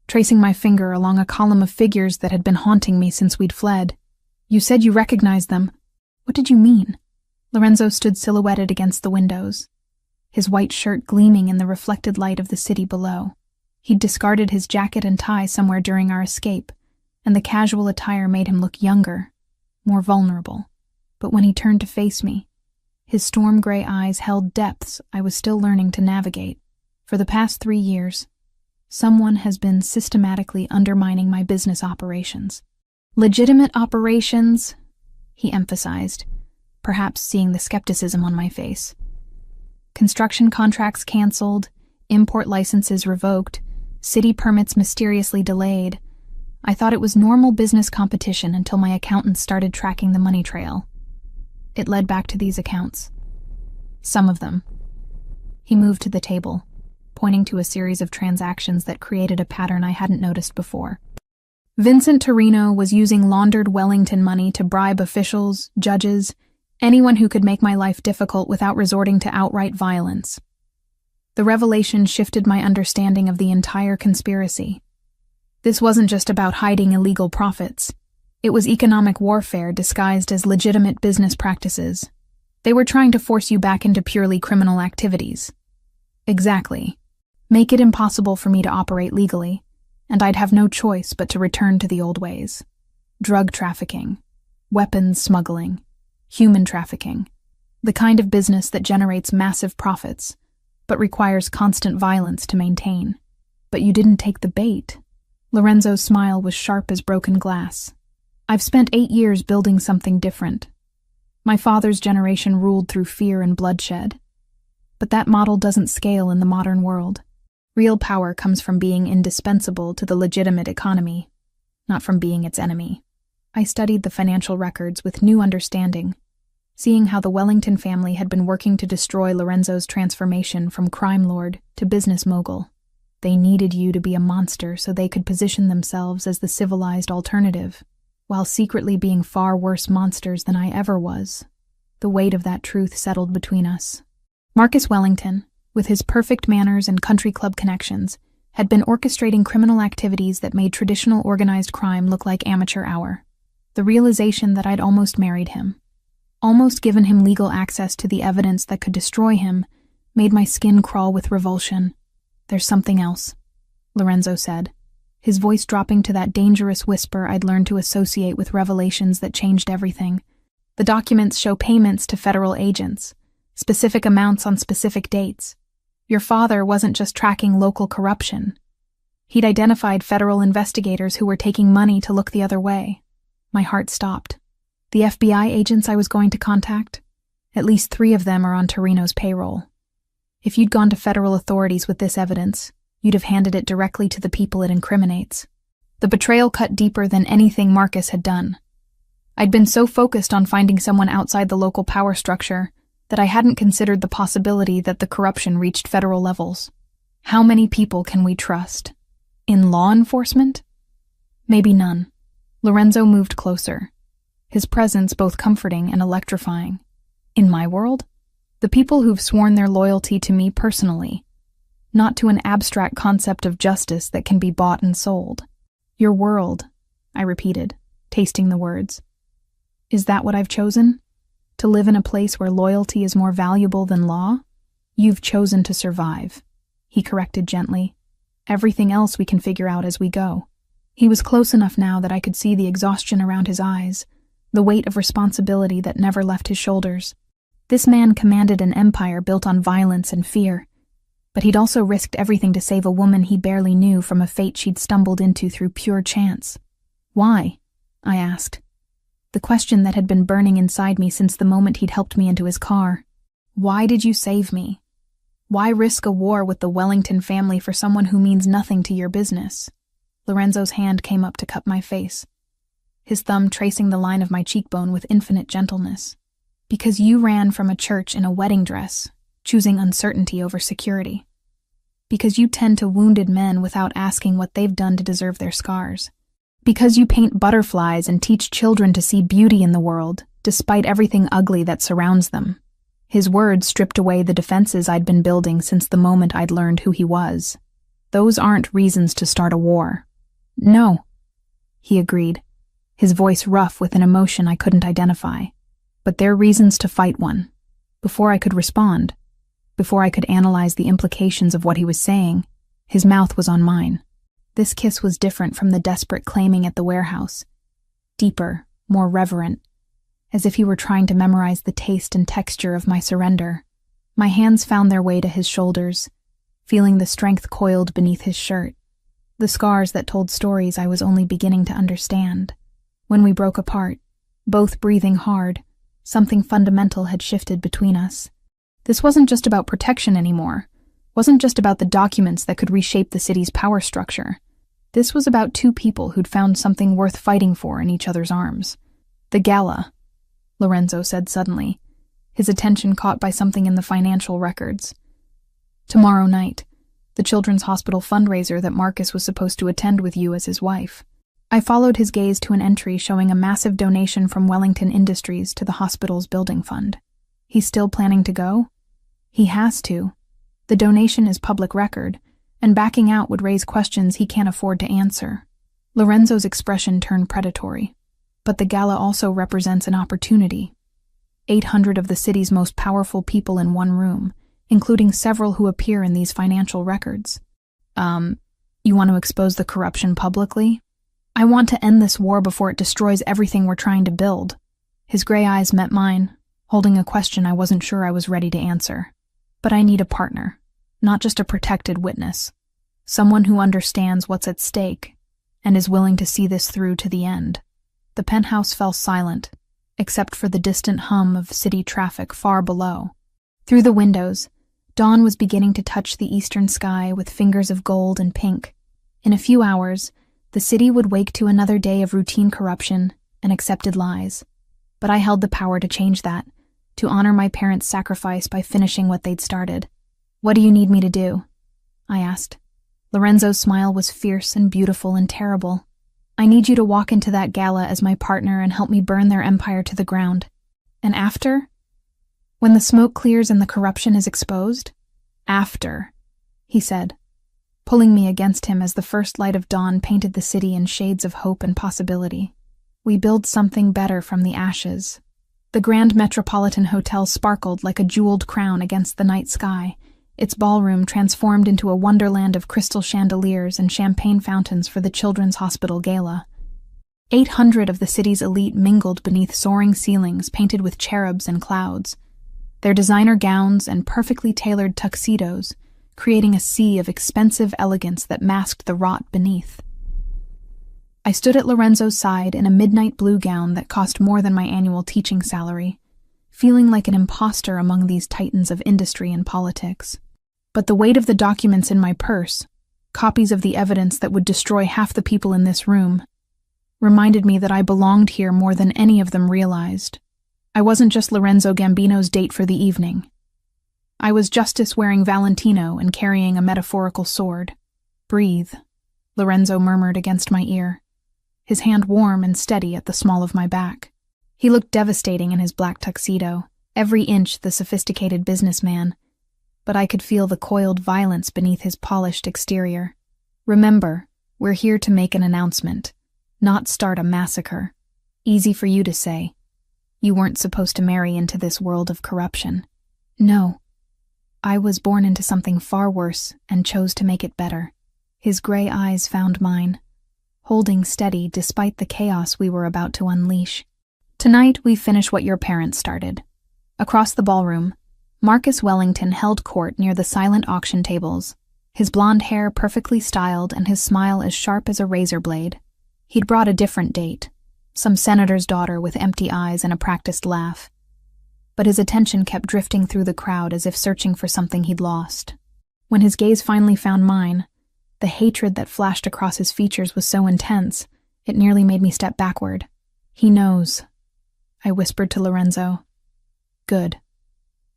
tracing my finger along a column of figures that had been haunting me since we'd fled. "You said you recognized them. What did you mean?" Lorenzo stood silhouetted against the windows, his white shirt gleaming in the reflected light of the city below. He'd discarded his jacket and tie somewhere during our escape, and the casual attire made him look younger, more vulnerable. But when he turned to face me, his storm-gray eyes held depths I was still learning to navigate. "For the past 3 years, someone has been systematically undermining my business operations." "Legitimate operations," he emphasized, perhaps seeing the skepticism on my face. "Construction contracts canceled, import licenses revoked, city permits mysteriously delayed. I thought it was normal business competition until my accountant started tracking the money trail. It led back to these accounts. Some of them." He moved to the table, pointing to a series of transactions that created a pattern I hadn't noticed before. Vincent Torino was using laundered Wellington money to bribe officials, judges, anyone who could make my life difficult without resorting to outright violence. The revelation shifted my understanding of the entire conspiracy. This wasn't just about hiding illegal profits. It was economic warfare disguised as legitimate business practices. They were trying to force you back into purely criminal activities. Exactly. Make it impossible for me to operate legally, and I'd have no choice but to return to the old ways. Drug trafficking, weapons smuggling, human trafficking, the kind of business that generates massive profits, but requires constant violence to maintain. "But you didn't take the bait." Lorenzo's smile was sharp as broken glass. "I've spent 8 years building something different. My father's generation ruled through fear and bloodshed. But that model doesn't scale in the modern world. Real power comes from being indispensable to the legitimate economy, not from being its enemy." I studied the financial records with new understanding, seeing how the Wellington family had been working to destroy Lorenzo's transformation from crime lord to business mogul. They needed you to be a monster so they could position themselves as the civilized alternative, while secretly being far worse monsters than I ever was. The weight of that truth settled between us. Marcus Wellington, with his perfect manners and country club connections, had been orchestrating criminal activities that made traditional organized crime look like amateur hour. The realization that I'd almost married him, almost given him legal access to the evidence that could destroy him, made my skin crawl with revulsion. "There's something else," Lorenzo said, his voice dropping to that dangerous whisper I'd learned to associate with revelations that changed everything. "The documents show payments to federal agents, specific amounts on specific dates. Your father wasn't just tracking local corruption. He'd identified federal investigators who were taking money to look the other way." My heart stopped. The FBI agents I was going to contact? At least 3 of them are on Torino's payroll. If you'd gone to federal authorities with this evidence, you'd have handed it directly to the people it incriminates. The betrayal cut deeper than anything Marcus had done. I'd been so focused on finding someone outside the local power structure that I hadn't considered the possibility that the corruption reached federal levels. How many people can we trust? In law enforcement? Maybe none. Lorenzo moved closer, his presence both comforting and electrifying. In my world? The people who've sworn their loyalty to me personally, not to an abstract concept of justice that can be bought and sold. Your world, I repeated, tasting the words. Is that what I've chosen? To live in a place where loyalty is more valuable than law? You've chosen to survive, he corrected gently. Everything else we can figure out as we go. He was close enough now that I could see the exhaustion around his eyes, the weight of responsibility that never left his shoulders. This man commanded an empire built on violence and fear, but he'd also risked everything to save a woman he barely knew from a fate she'd stumbled into through pure chance. Why? I asked. The question that had been burning inside me since the moment he'd helped me into his car. Why did you save me? Why risk a war with the Wellington family for someone who means nothing to your business? Lorenzo's hand came up to cup my face. his thumb tracing the line of my cheekbone with infinite gentleness. Because you ran from a church in a wedding dress, choosing uncertainty over security. Because you tend to wounded men without asking what they've done to deserve their scars. Because you paint butterflies and teach children to see beauty in the world, despite everything ugly that surrounds them. His words stripped away the defenses I'd been building since the moment I'd learned who he was. Those aren't reasons to start a war. No, he agreed, his voice rough with an emotion I couldn't identify. But they're reasons to fight one. Before I could respond, before I could analyze the implications of what he was saying, his mouth was on mine. This kiss was different from the desperate claiming at the warehouse. Deeper, more reverent, as if he were trying to memorize the taste and texture of my surrender. My hands found their way to his shoulders, feeling the strength coiled beneath his shirt, the scars that told stories I was only beginning to understand. When we broke apart, both breathing hard, something fundamental had shifted between us. This wasn't just about protection anymore, wasn't just about the documents that could reshape the city's power structure. This was about two people who'd found something worth fighting for in each other's arms. The gala, Lorenzo said suddenly, his attention caught by something in the financial records. Tomorrow night, the Children's Hospital fundraiser that Marcus was supposed to attend with you as his wife. I followed his gaze to an entry showing a massive donation from Wellington Industries to the hospital's building fund. He's still planning to go? He has to. The donation is public record, and backing out would raise questions he can't afford to answer. Lorenzo's expression turned predatory. But the gala also represents an opportunity. 800 of the city's most powerful people in one room, including several who appear in these financial records. You want to expose the corruption publicly? I want to end this war before it destroys everything we're trying to build. His gray eyes met mine, holding a question I wasn't sure I was ready to answer. But I need a partner, not just a protected witness. Someone who understands what's at stake and is willing to see this through to the end. The penthouse fell silent, except for the distant hum of city traffic far below. Through the windows, dawn was beginning to touch the eastern sky with fingers of gold and pink. In a few hours, the city would wake to another day of routine corruption and accepted lies. But I held the power to change that, to honor my parents' sacrifice by finishing what they'd started. What do you need me to do? I asked. Lorenzo's smile was fierce and beautiful and terrible. I need you to walk into that gala as my partner and help me burn their empire to the ground. And after? When the smoke clears and the corruption is exposed? After, he said, pulling me against him as the first light of dawn painted the city in shades of hope and possibility. We build something better from the ashes. The Grand Metropolitan Hotel sparkled like a jeweled crown against the night sky, its ballroom transformed into a wonderland of crystal chandeliers and champagne fountains for the Children's Hospital Gala. 800 of the city's elite mingled beneath soaring ceilings painted with cherubs and clouds, their designer gowns and perfectly tailored tuxedos creating a sea of expensive elegance that masked the rot beneath. I stood at Lorenzo's side in a midnight blue gown that cost more than my annual teaching salary, feeling like an imposter among these titans of industry and politics. But the weight of the documents in my purse, copies of the evidence that would destroy half the people in this room, reminded me that I belonged here more than any of them realized. I wasn't just Lorenzo Gambino's date for the evening. I was Justice wearing Valentino and carrying a metaphorical sword. Breathe, Lorenzo murmured against my ear, his hand warm and steady at the small of my back. He looked devastating in his black tuxedo, every inch the sophisticated businessman, but I could feel the coiled violence beneath his polished exterior. Remember, we're here to make an announcement, not start a massacre. Easy for you to say. You weren't supposed to marry into this world of corruption. No. I was born into something far worse and chose to make it better. His gray eyes found mine, holding steady despite the chaos we were about to unleash. Tonight, we finish what your parents started. Across the ballroom, Marcus Wellington held court near the silent auction tables, his blonde hair perfectly styled and his smile as sharp as a razor blade. He'd brought a different date, some senator's daughter with empty eyes and a practiced laugh. But his attention kept drifting through the crowd as if searching for something he'd lost. When his gaze finally found mine, the hatred that flashed across his features was so intense, It nearly made me step backward. He knows, I whispered to Lorenzo. Good.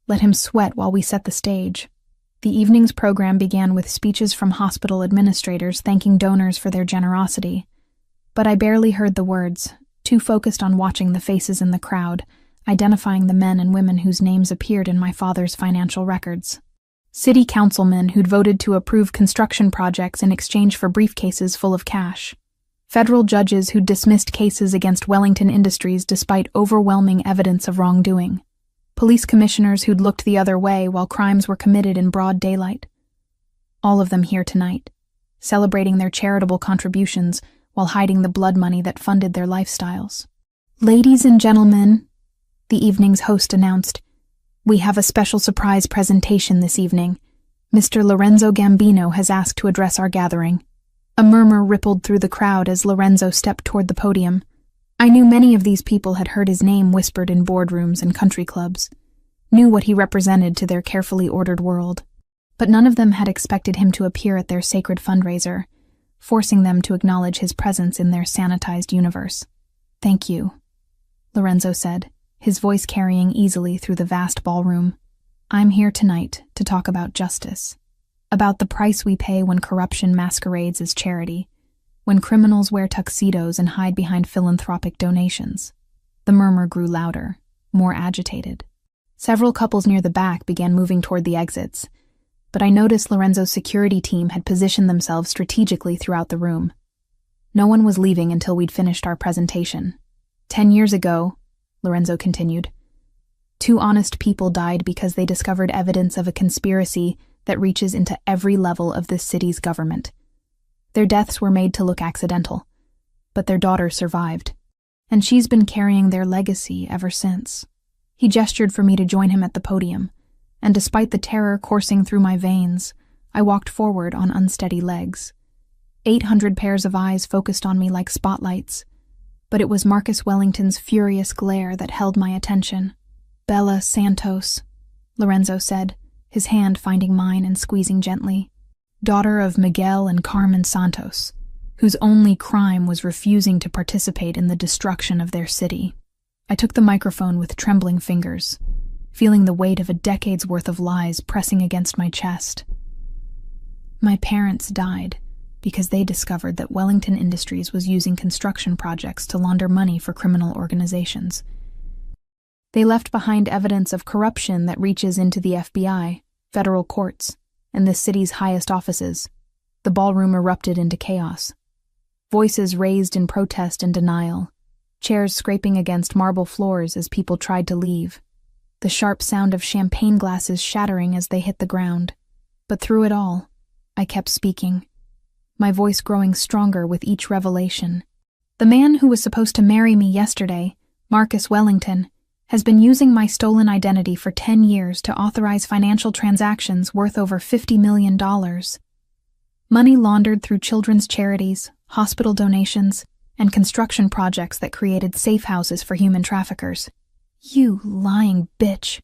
Let him sweat while we set the stage. The evening's program began with speeches from hospital administrators thanking donors for their generosity. But I barely heard the words, too focused on watching the faces in the crowd, identifying the men and women whose names appeared in my father's financial records. City councilmen who'd voted to approve construction projects in exchange for briefcases full of cash. Federal judges who'd dismissed cases against Wellington Industries despite overwhelming evidence of wrongdoing. Police commissioners who'd looked the other way while crimes were committed in broad daylight. All of them here tonight, celebrating their charitable contributions while hiding the blood money that funded their lifestyles. Ladies and gentlemen, the evening's host announced, we have a special surprise presentation this evening. Mr. Lorenzo Gambino has asked to address our gathering. A murmur rippled through the crowd as Lorenzo stepped toward the podium. I knew many of these people had heard his name whispered in boardrooms and country clubs, knew what he represented to their carefully ordered world, but none of them had expected him to appear at their sacred fundraiser, forcing them to acknowledge his presence in their sanitized universe. Thank you, Lorenzo said, his voice carrying easily through the vast ballroom. I'm here tonight to talk about justice, about the price we pay when corruption masquerades as charity, when criminals wear tuxedos and hide behind philanthropic donations. The murmur grew louder, more agitated. Several couples near the back began moving toward the exits, but I noticed Lorenzo's security team had positioned themselves strategically throughout the room. No one was leaving until we'd finished our presentation. 10 years ago, Lorenzo continued, 2 honest people died because they discovered evidence of a conspiracy that reaches into every level of this city's government. Their deaths were made to look accidental, but their daughter survived, and she's been carrying their legacy ever since. He gestured for me to join him at the podium, and despite the terror coursing through my veins, I walked forward on unsteady legs. 800 pairs of eyes focused on me like spotlights, but it was Marcus Wellington's furious glare that held my attention. Bella Santos, Lorenzo said, his hand finding mine and squeezing gently. Daughter of Miguel and Carmen Santos, whose only crime was refusing to participate in the destruction of their city. I took the microphone with trembling fingers, feeling the weight of a decade's worth of lies pressing against my chest. My parents died because they discovered that Wellington Industries was using construction projects to launder money for criminal organizations. They left behind evidence of corruption that reaches into the FBI, federal courts, and this city's highest offices. The ballroom erupted into chaos. Voices raised in protest and denial, chairs scraping against marble floors as people tried to leave, the sharp sound of champagne glasses shattering as they hit the ground. But through it all, I kept speaking, my voice growing stronger with each revelation. The man who was supposed to marry me yesterday, Marcus Wellington, has been using my stolen identity for 10 years to authorize financial transactions worth over $50 million. Money laundered through children's charities, hospital donations, and construction projects that created safe houses for human traffickers. You lying bitch.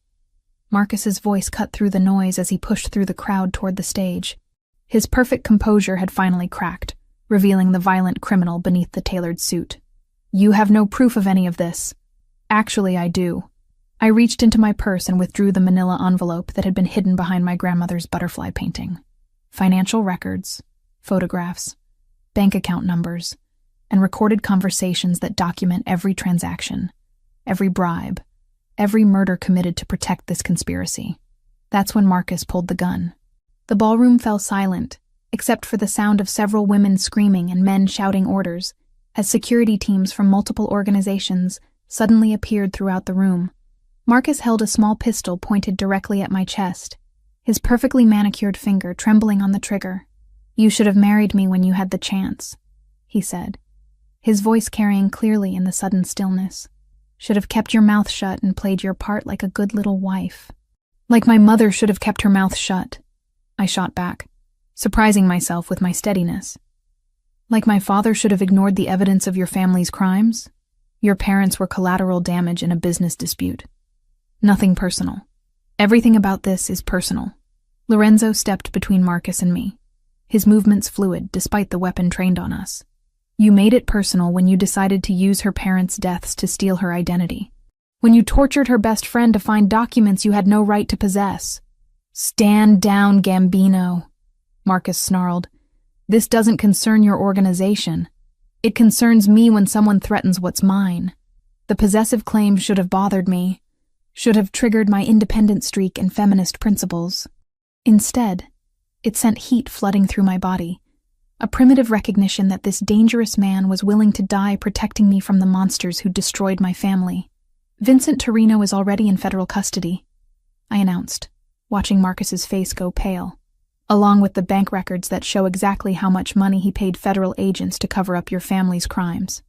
Marcus's voice cut through the noise as he pushed through the crowd toward the stage. His perfect composure had finally cracked, revealing the violent criminal beneath the tailored suit. You have no proof of any of this. Actually, I do. I reached into my purse and withdrew the manila envelope that had been hidden behind my grandmother's butterfly painting. Financial records, photographs, bank account numbers, and recorded conversations that document every transaction, every bribe, every murder committed to protect this conspiracy. That's when Marcus pulled the gun. The ballroom fell silent, except for the sound of several women screaming and men shouting orders, as security teams from multiple organizations suddenly appeared throughout the room. Marcus held a small pistol pointed directly at my chest, his perfectly manicured finger trembling on the trigger. You should have married me when you had the chance, he said, his voice carrying clearly in the sudden stillness. Should have kept your mouth shut and played your part like a good little wife. Like my mother should have kept her mouth shut, I shot back, surprising myself with my steadiness. Like my father should have ignored the evidence of your family's crimes? Your parents were collateral damage in a business dispute. Nothing personal. Everything about this is personal. Lorenzo stepped between Marcus and me, his movements fluid despite the weapon trained on us. You made it personal when you decided to use her parents' deaths to steal her identity. When you tortured her best friend to find documents you had no right to possess. Stand down, Gambino, Marcus snarled. This doesn't concern your organization. It concerns me when someone threatens what's mine. The possessive claims should have bothered me, should have triggered my independent streak and feminist principles. Instead, it sent heat flooding through my body, a primitive recognition that this dangerous man was willing to die protecting me from the monsters who destroyed my family. Vincent Torino is already in federal custody, I announced, watching Marcus's face go pale, along with the bank records that show exactly how much money he paid federal agents to cover up your family's crimes.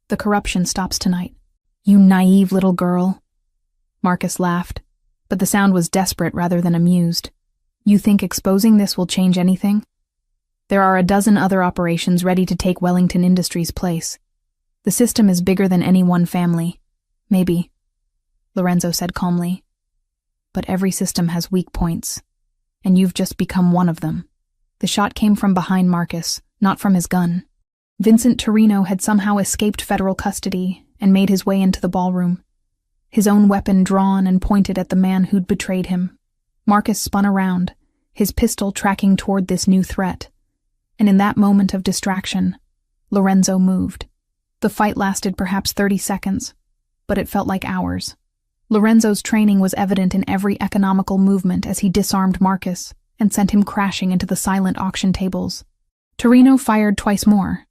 The corruption stops tonight. You naive little girl. Marcus laughed, but the sound was desperate rather than amused. You think exposing this will change anything? There are a dozen other operations ready to take Wellington Industries' place. The system is bigger than any one family. Maybe, Lorenzo said calmly. But every system has weak points, and you've just become one of them. The shot came from behind Marcus, not from his gun. Vincent Torino had somehow escaped federal custody and made his way into the ballroom, his own weapon drawn and pointed at the man who'd betrayed him. Marcus spun around, his pistol tracking toward this new threat, and in that moment of distraction, Lorenzo moved. The fight lasted perhaps 30 seconds, but it felt like hours. Lorenzo's training was evident in every economical movement as he disarmed Marcus and sent him crashing into the silent auction tables. Torino fired twice more,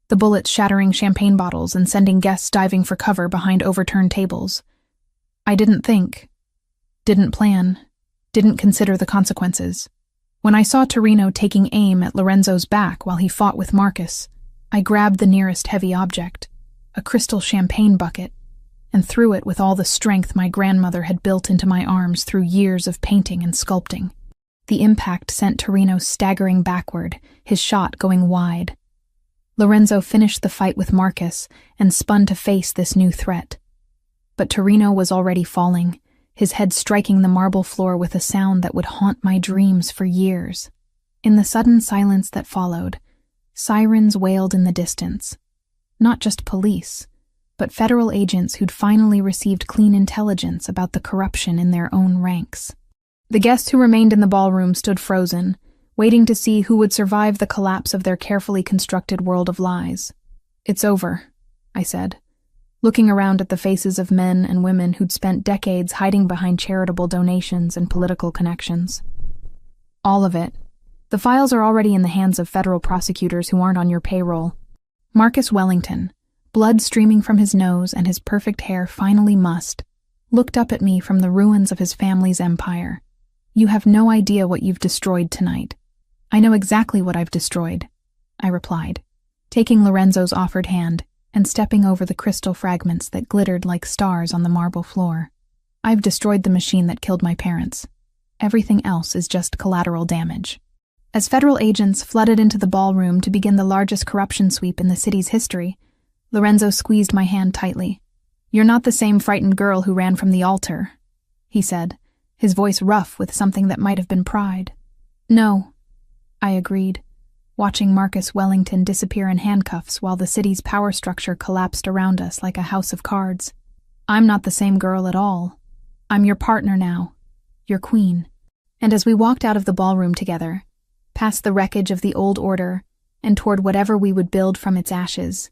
the bullets shattering champagne bottles and sending guests diving for cover behind overturned tables. I didn't think, didn't plan, didn't consider the consequences. When I saw Torino taking aim at Lorenzo's back while he fought with Marcus, I grabbed the nearest heavy object, a crystal champagne bucket, and threw it with all the strength my grandmother had built into my arms through years of painting and sculpting. The impact sent Torino staggering backward, his shot going wide. Lorenzo finished the fight with Marcus and spun to face this new threat. But Torino was already falling, his head striking the marble floor with a sound that would haunt my dreams for years. In the sudden silence that followed, sirens wailed in the distance. Not just police, but federal agents who'd finally received clean intelligence about the corruption in their own ranks. The guests who remained in the ballroom stood frozen, waiting to see who would survive the collapse of their carefully constructed world of lies. It's over, I said, looking around at the faces of men and women who'd spent decades hiding behind charitable donations and political connections. All of it. The files are already in the hands of federal prosecutors who aren't on your payroll. Marcus Wellington, blood streaming from his nose and his perfect hair finally mussed, looked up at me from the ruins of his family's empire. You have no idea what you've destroyed tonight. I know exactly what I've destroyed, I replied, taking Lorenzo's offered hand and stepping over the crystal fragments that glittered like stars on the marble floor. I've destroyed the machine that killed my parents. Everything else is just collateral damage. As federal agents flooded into the ballroom to begin the largest corruption sweep in the city's history, Lorenzo squeezed my hand tightly. You're not the same frightened girl who ran from the altar, he said, his voice rough with something that might have been pride. No, I agreed, watching Marcus Wellington disappear in handcuffs while the city's power structure collapsed around us like a house of cards. I'm not the same girl at all. I'm your partner now, your queen. And as we walked out of the ballroom together, past the wreckage of the old order and toward whatever we would build from its ashes,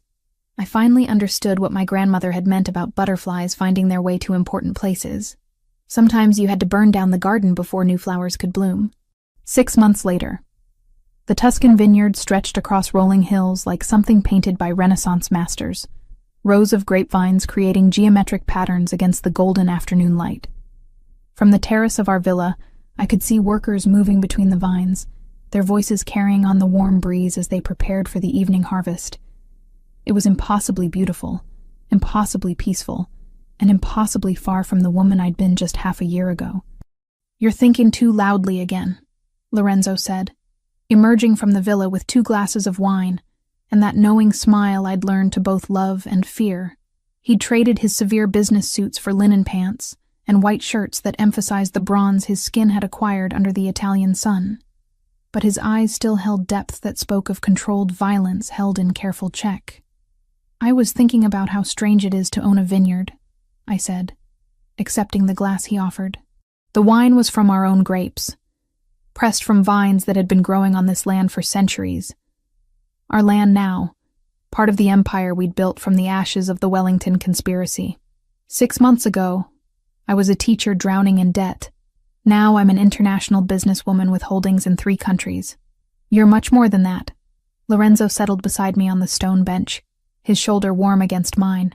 I finally understood what my grandmother had meant about butterflies finding their way to important places. Sometimes you had to burn down the garden before new flowers could bloom. 6 months later, the Tuscan vineyard stretched across rolling hills like something painted by Renaissance masters, rows of grapevines creating geometric patterns against the golden afternoon light. From the terrace of our villa, I could see workers moving between the vines, their voices carrying on the warm breeze as they prepared for the evening harvest. It was impossibly beautiful, impossibly peaceful, and impossibly far from the woman I'd been just half a year ago. You're thinking too loudly again, Lorenzo said, emerging from the villa with 2 glasses of wine, and that knowing smile I'd learned to both love and fear. He'd traded his severe business suits for linen pants and white shirts that emphasized the bronze his skin had acquired under the Italian sun. but his eyes still held depth that spoke of controlled violence held in careful check. "I was thinking about how strange it is to own a vineyard," I said, accepting the glass he offered. The wine was from our own grapes, pressed from vines that had been growing on this land for centuries. Our land now, part of the empire we'd built from the ashes of the Wellington conspiracy. 6 months ago, I was a teacher drowning in debt. Now I'm an international businesswoman with holdings in 3 countries. You're much more than that. Lorenzo settled beside me on the stone bench, his shoulder warm against mine.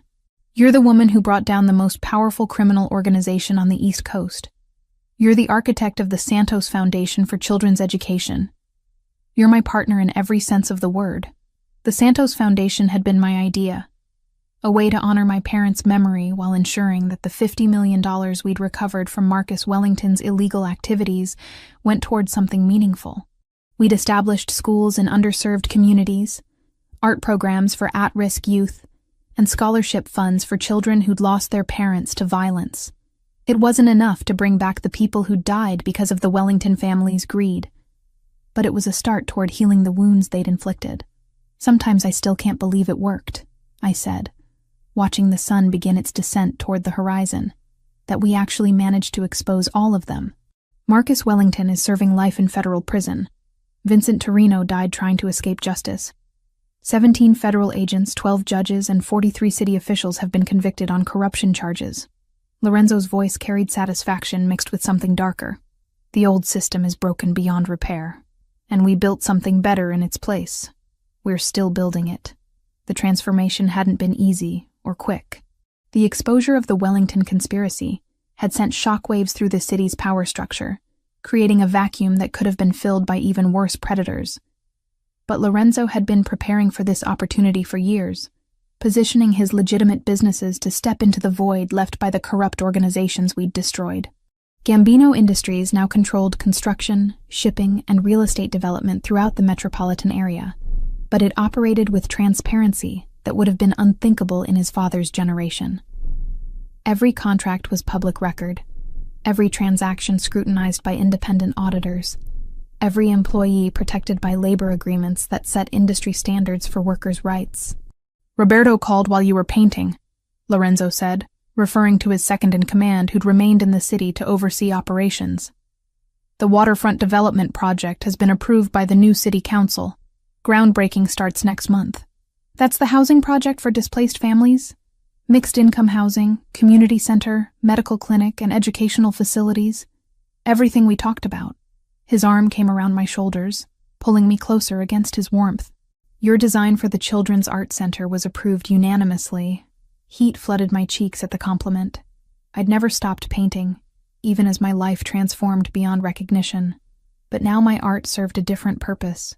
You're the woman who brought down the most powerful criminal organization on the East Coast. You're the architect of the Santos Foundation for Children's Education. You're my partner in every sense of the word. The Santos Foundation had been my idea, a way to honor my parents' memory while ensuring that the $50 million we'd recovered from Marcus Wellington's illegal activities went towards something meaningful. We'd established schools in underserved communities, art programs for at-risk youth, and scholarship funds for children who'd lost their parents to violence. It wasn't enough to bring back the people who'd died because of the Wellington family's greed, but it was a start toward healing the wounds they'd inflicted. "Sometimes I still can't believe it worked," I said, watching the sun begin its descent toward the horizon, "that we actually managed to expose all of them. Marcus Wellington is serving life in federal prison. Vincent Torino died trying to escape justice. 17 federal agents, 12 judges, and 43 city officials have been convicted on corruption charges." Lorenzo's voice carried satisfaction mixed with something darker. "The old system is broken beyond repair, and we built something better in its place. We're still building it." The transformation hadn't been easy or quick. The exposure of the Wellington conspiracy had sent shockwaves through the city's power structure, creating a vacuum that could have been filled by even worse predators. But Lorenzo had been preparing for this opportunity for years, positioning his legitimate businesses to step into the void left by the corrupt organizations we'd destroyed. Gambino Industries now controlled construction, shipping, and real estate development throughout the metropolitan area, but it operated with transparency that would have been unthinkable in his father's generation. Every contract was public record, every transaction scrutinized by independent auditors, every employee protected by labor agreements that set industry standards for workers' rights. "Roberto called while you were painting," Lorenzo said, referring to his second-in-command who'd remained in the city to oversee operations. "The waterfront development project has been approved by the new city council. Groundbreaking starts next month. That's the housing project for displaced families? Mixed-income housing, community center, medical clinic, and educational facilities. Everything we talked about." His arm came around my shoulders, pulling me closer against his warmth. "Your design for the Children's Art Center was approved unanimously." Heat flooded my cheeks at the compliment. I'd never stopped painting, even as my life transformed beyond recognition. But now my art served a different purpose,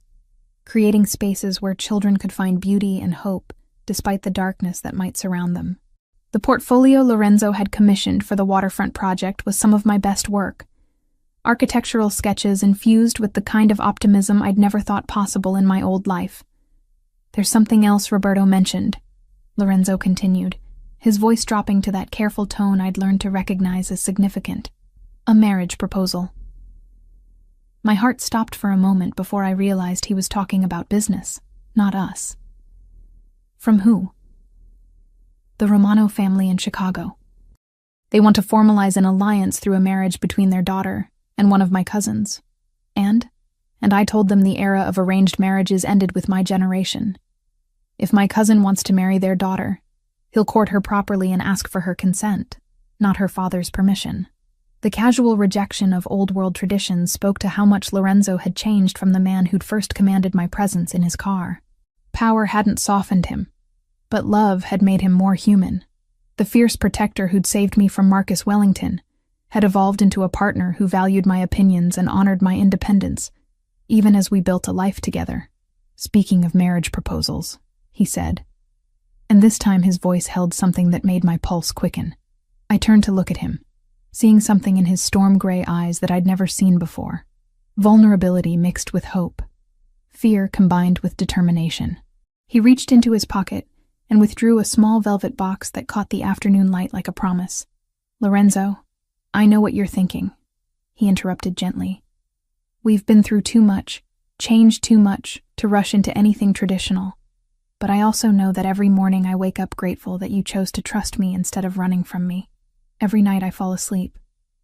creating spaces where children could find beauty and hope despite the darkness that might surround them. The portfolio Lorenzo had commissioned for the waterfront project was some of my best work. Architectural sketches infused with the kind of optimism I'd never thought possible in my old life. "There's something else Roberto mentioned," Lorenzo continued, his voice dropping to that careful tone I'd learned to recognize as significant. "A marriage proposal." My heart stopped for a moment before I realized he was talking about business, not us. "From who?" "The Romano family in Chicago. They want to formalize an alliance through a marriage between their daughter and one of my cousins. And I told them the era of arranged marriages ended with my generation. If my cousin wants to marry their daughter, he'll court her properly and ask for her consent, not her father's permission." The casual rejection of old-world traditions spoke to how much Lorenzo had changed from the man who'd first commanded my presence in his car. Power hadn't softened him, but love had made him more human. The fierce protector who'd saved me from Marcus Wellington had evolved into a partner who valued my opinions and honored my independence, even as we built a life together. "Speaking of marriage proposals," he said, and this time his voice held something that made my pulse quicken. I turned to look at him, seeing something in his storm-gray eyes that I'd never seen before. Vulnerability mixed with hope. Fear combined with determination. He reached into his pocket and withdrew a small velvet box that caught the afternoon light like a promise. "Lorenzo, I know what you're thinking," he interrupted gently. "We've been through too much, changed too much to rush into anything traditional. But I also know that every morning I wake up grateful that you chose to trust me instead of running from me. Every night I fall asleep,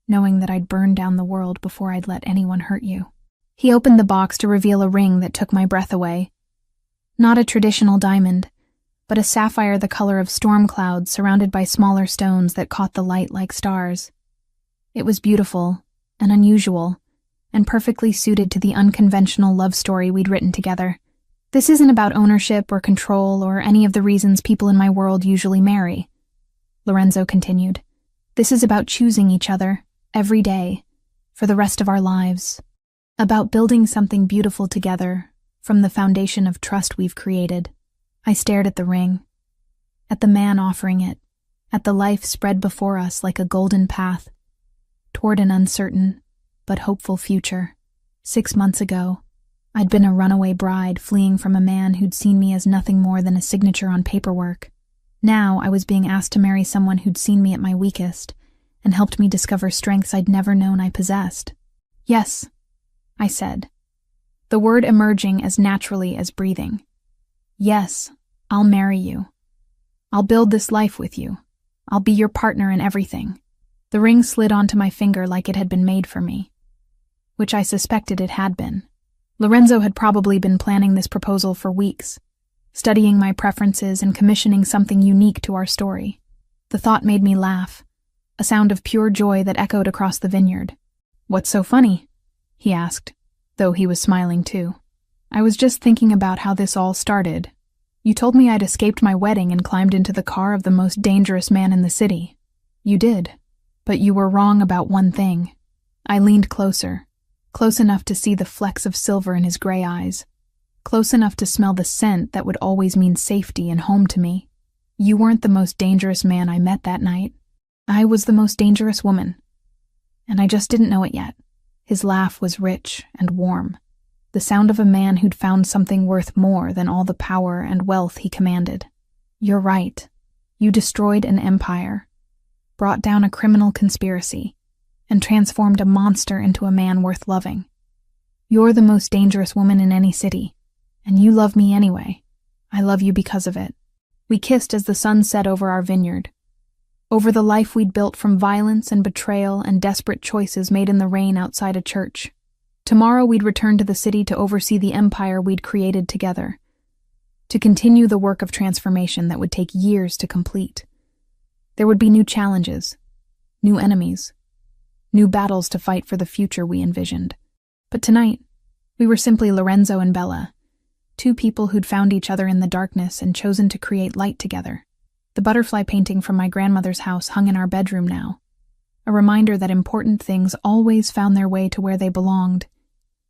knowing that I'd burn down the world before I'd let anyone hurt you. He opened the box to reveal a ring that took my breath away. Not a traditional diamond, but a sapphire the color of storm clouds surrounded by smaller stones that caught the light like stars. It was beautiful and unusual, and perfectly suited to the unconventional love story we'd written together. This isn't about ownership or control or any of the reasons people in my world usually marry, Lorenzo continued. This is about choosing each other, every day, for the rest of our lives. About building something beautiful together, from the foundation of trust we've created. I stared at the ring, at the man offering it, at the life spread before us like a golden path, toward an uncertain but hopeful future. 6 months ago, I'd been a runaway bride fleeing from a man who'd seen me as nothing more than a signature on paperwork. Now I was being asked to marry someone who'd seen me at my weakest and helped me discover strengths I'd never known I possessed. Yes, I said, the word emerging as naturally as breathing. Yes, I'll marry you. I'll build this life with you. I'll be your partner in everything. The ring slid onto my finger like it had been made for me, which I suspected it had been. Lorenzo had probably been planning this proposal for weeks, studying my preferences and commissioning something unique to our story. The thought made me laugh, a sound of pure joy that echoed across the vineyard. What's so funny? He asked, though he was smiling too. I was just thinking about how this all started. You told me I'd escaped my wedding and climbed into the car of the most dangerous man in the city. You did, but you were wrong about one thing. I leaned closer, close enough to see the flecks of silver in his gray eyes, close enough to smell the scent that would always mean safety and home to me. You weren't the most dangerous man I met that night. I was the most dangerous woman, and I just didn't know it yet. His laugh was rich and warm, the sound of a man who'd found something worth more than all the power and wealth he commanded. You're right. You destroyed an empire, brought down a criminal conspiracy, and transformed a monster into a man worth loving. You're the most dangerous woman in any city, and you love me anyway. I love you because of it. We kissed as the sun set over our vineyard, over the life we'd built from violence and betrayal and desperate choices made in the rain outside a church. Tomorrow we'd return to the city to oversee the empire we'd created together, to continue the work of transformation that would take years to complete. There would be new challenges, new enemies, new battles to fight for the future we envisioned. But tonight, we were simply Lorenzo and Bella, two people who'd found each other in the darkness and chosen to create light together. The butterfly painting from my grandmother's house hung in our bedroom now, a reminder that important things always found their way to where they belonged,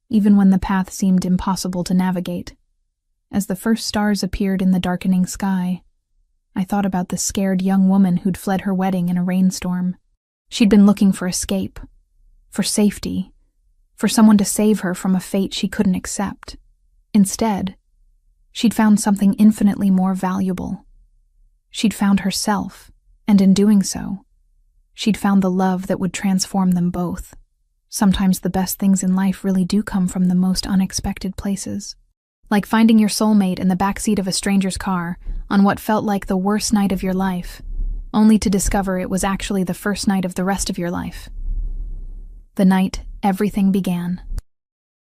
even when the path seemed impossible to navigate. As the first stars appeared in the darkening sky, I thought about the scared young woman who'd fled her wedding in a rainstorm. She'd been looking for escape, for safety, for someone to save her from a fate she couldn't accept. Instead, she'd found something infinitely more valuable. She'd found herself, and in doing so, she'd found the love that would transform them both. Sometimes the best things in life really do come from the most unexpected places. Like finding your soulmate in the backseat of a stranger's car on what felt like the worst night of your life, only to discover it was actually the first night of the rest of your life. The night everything began.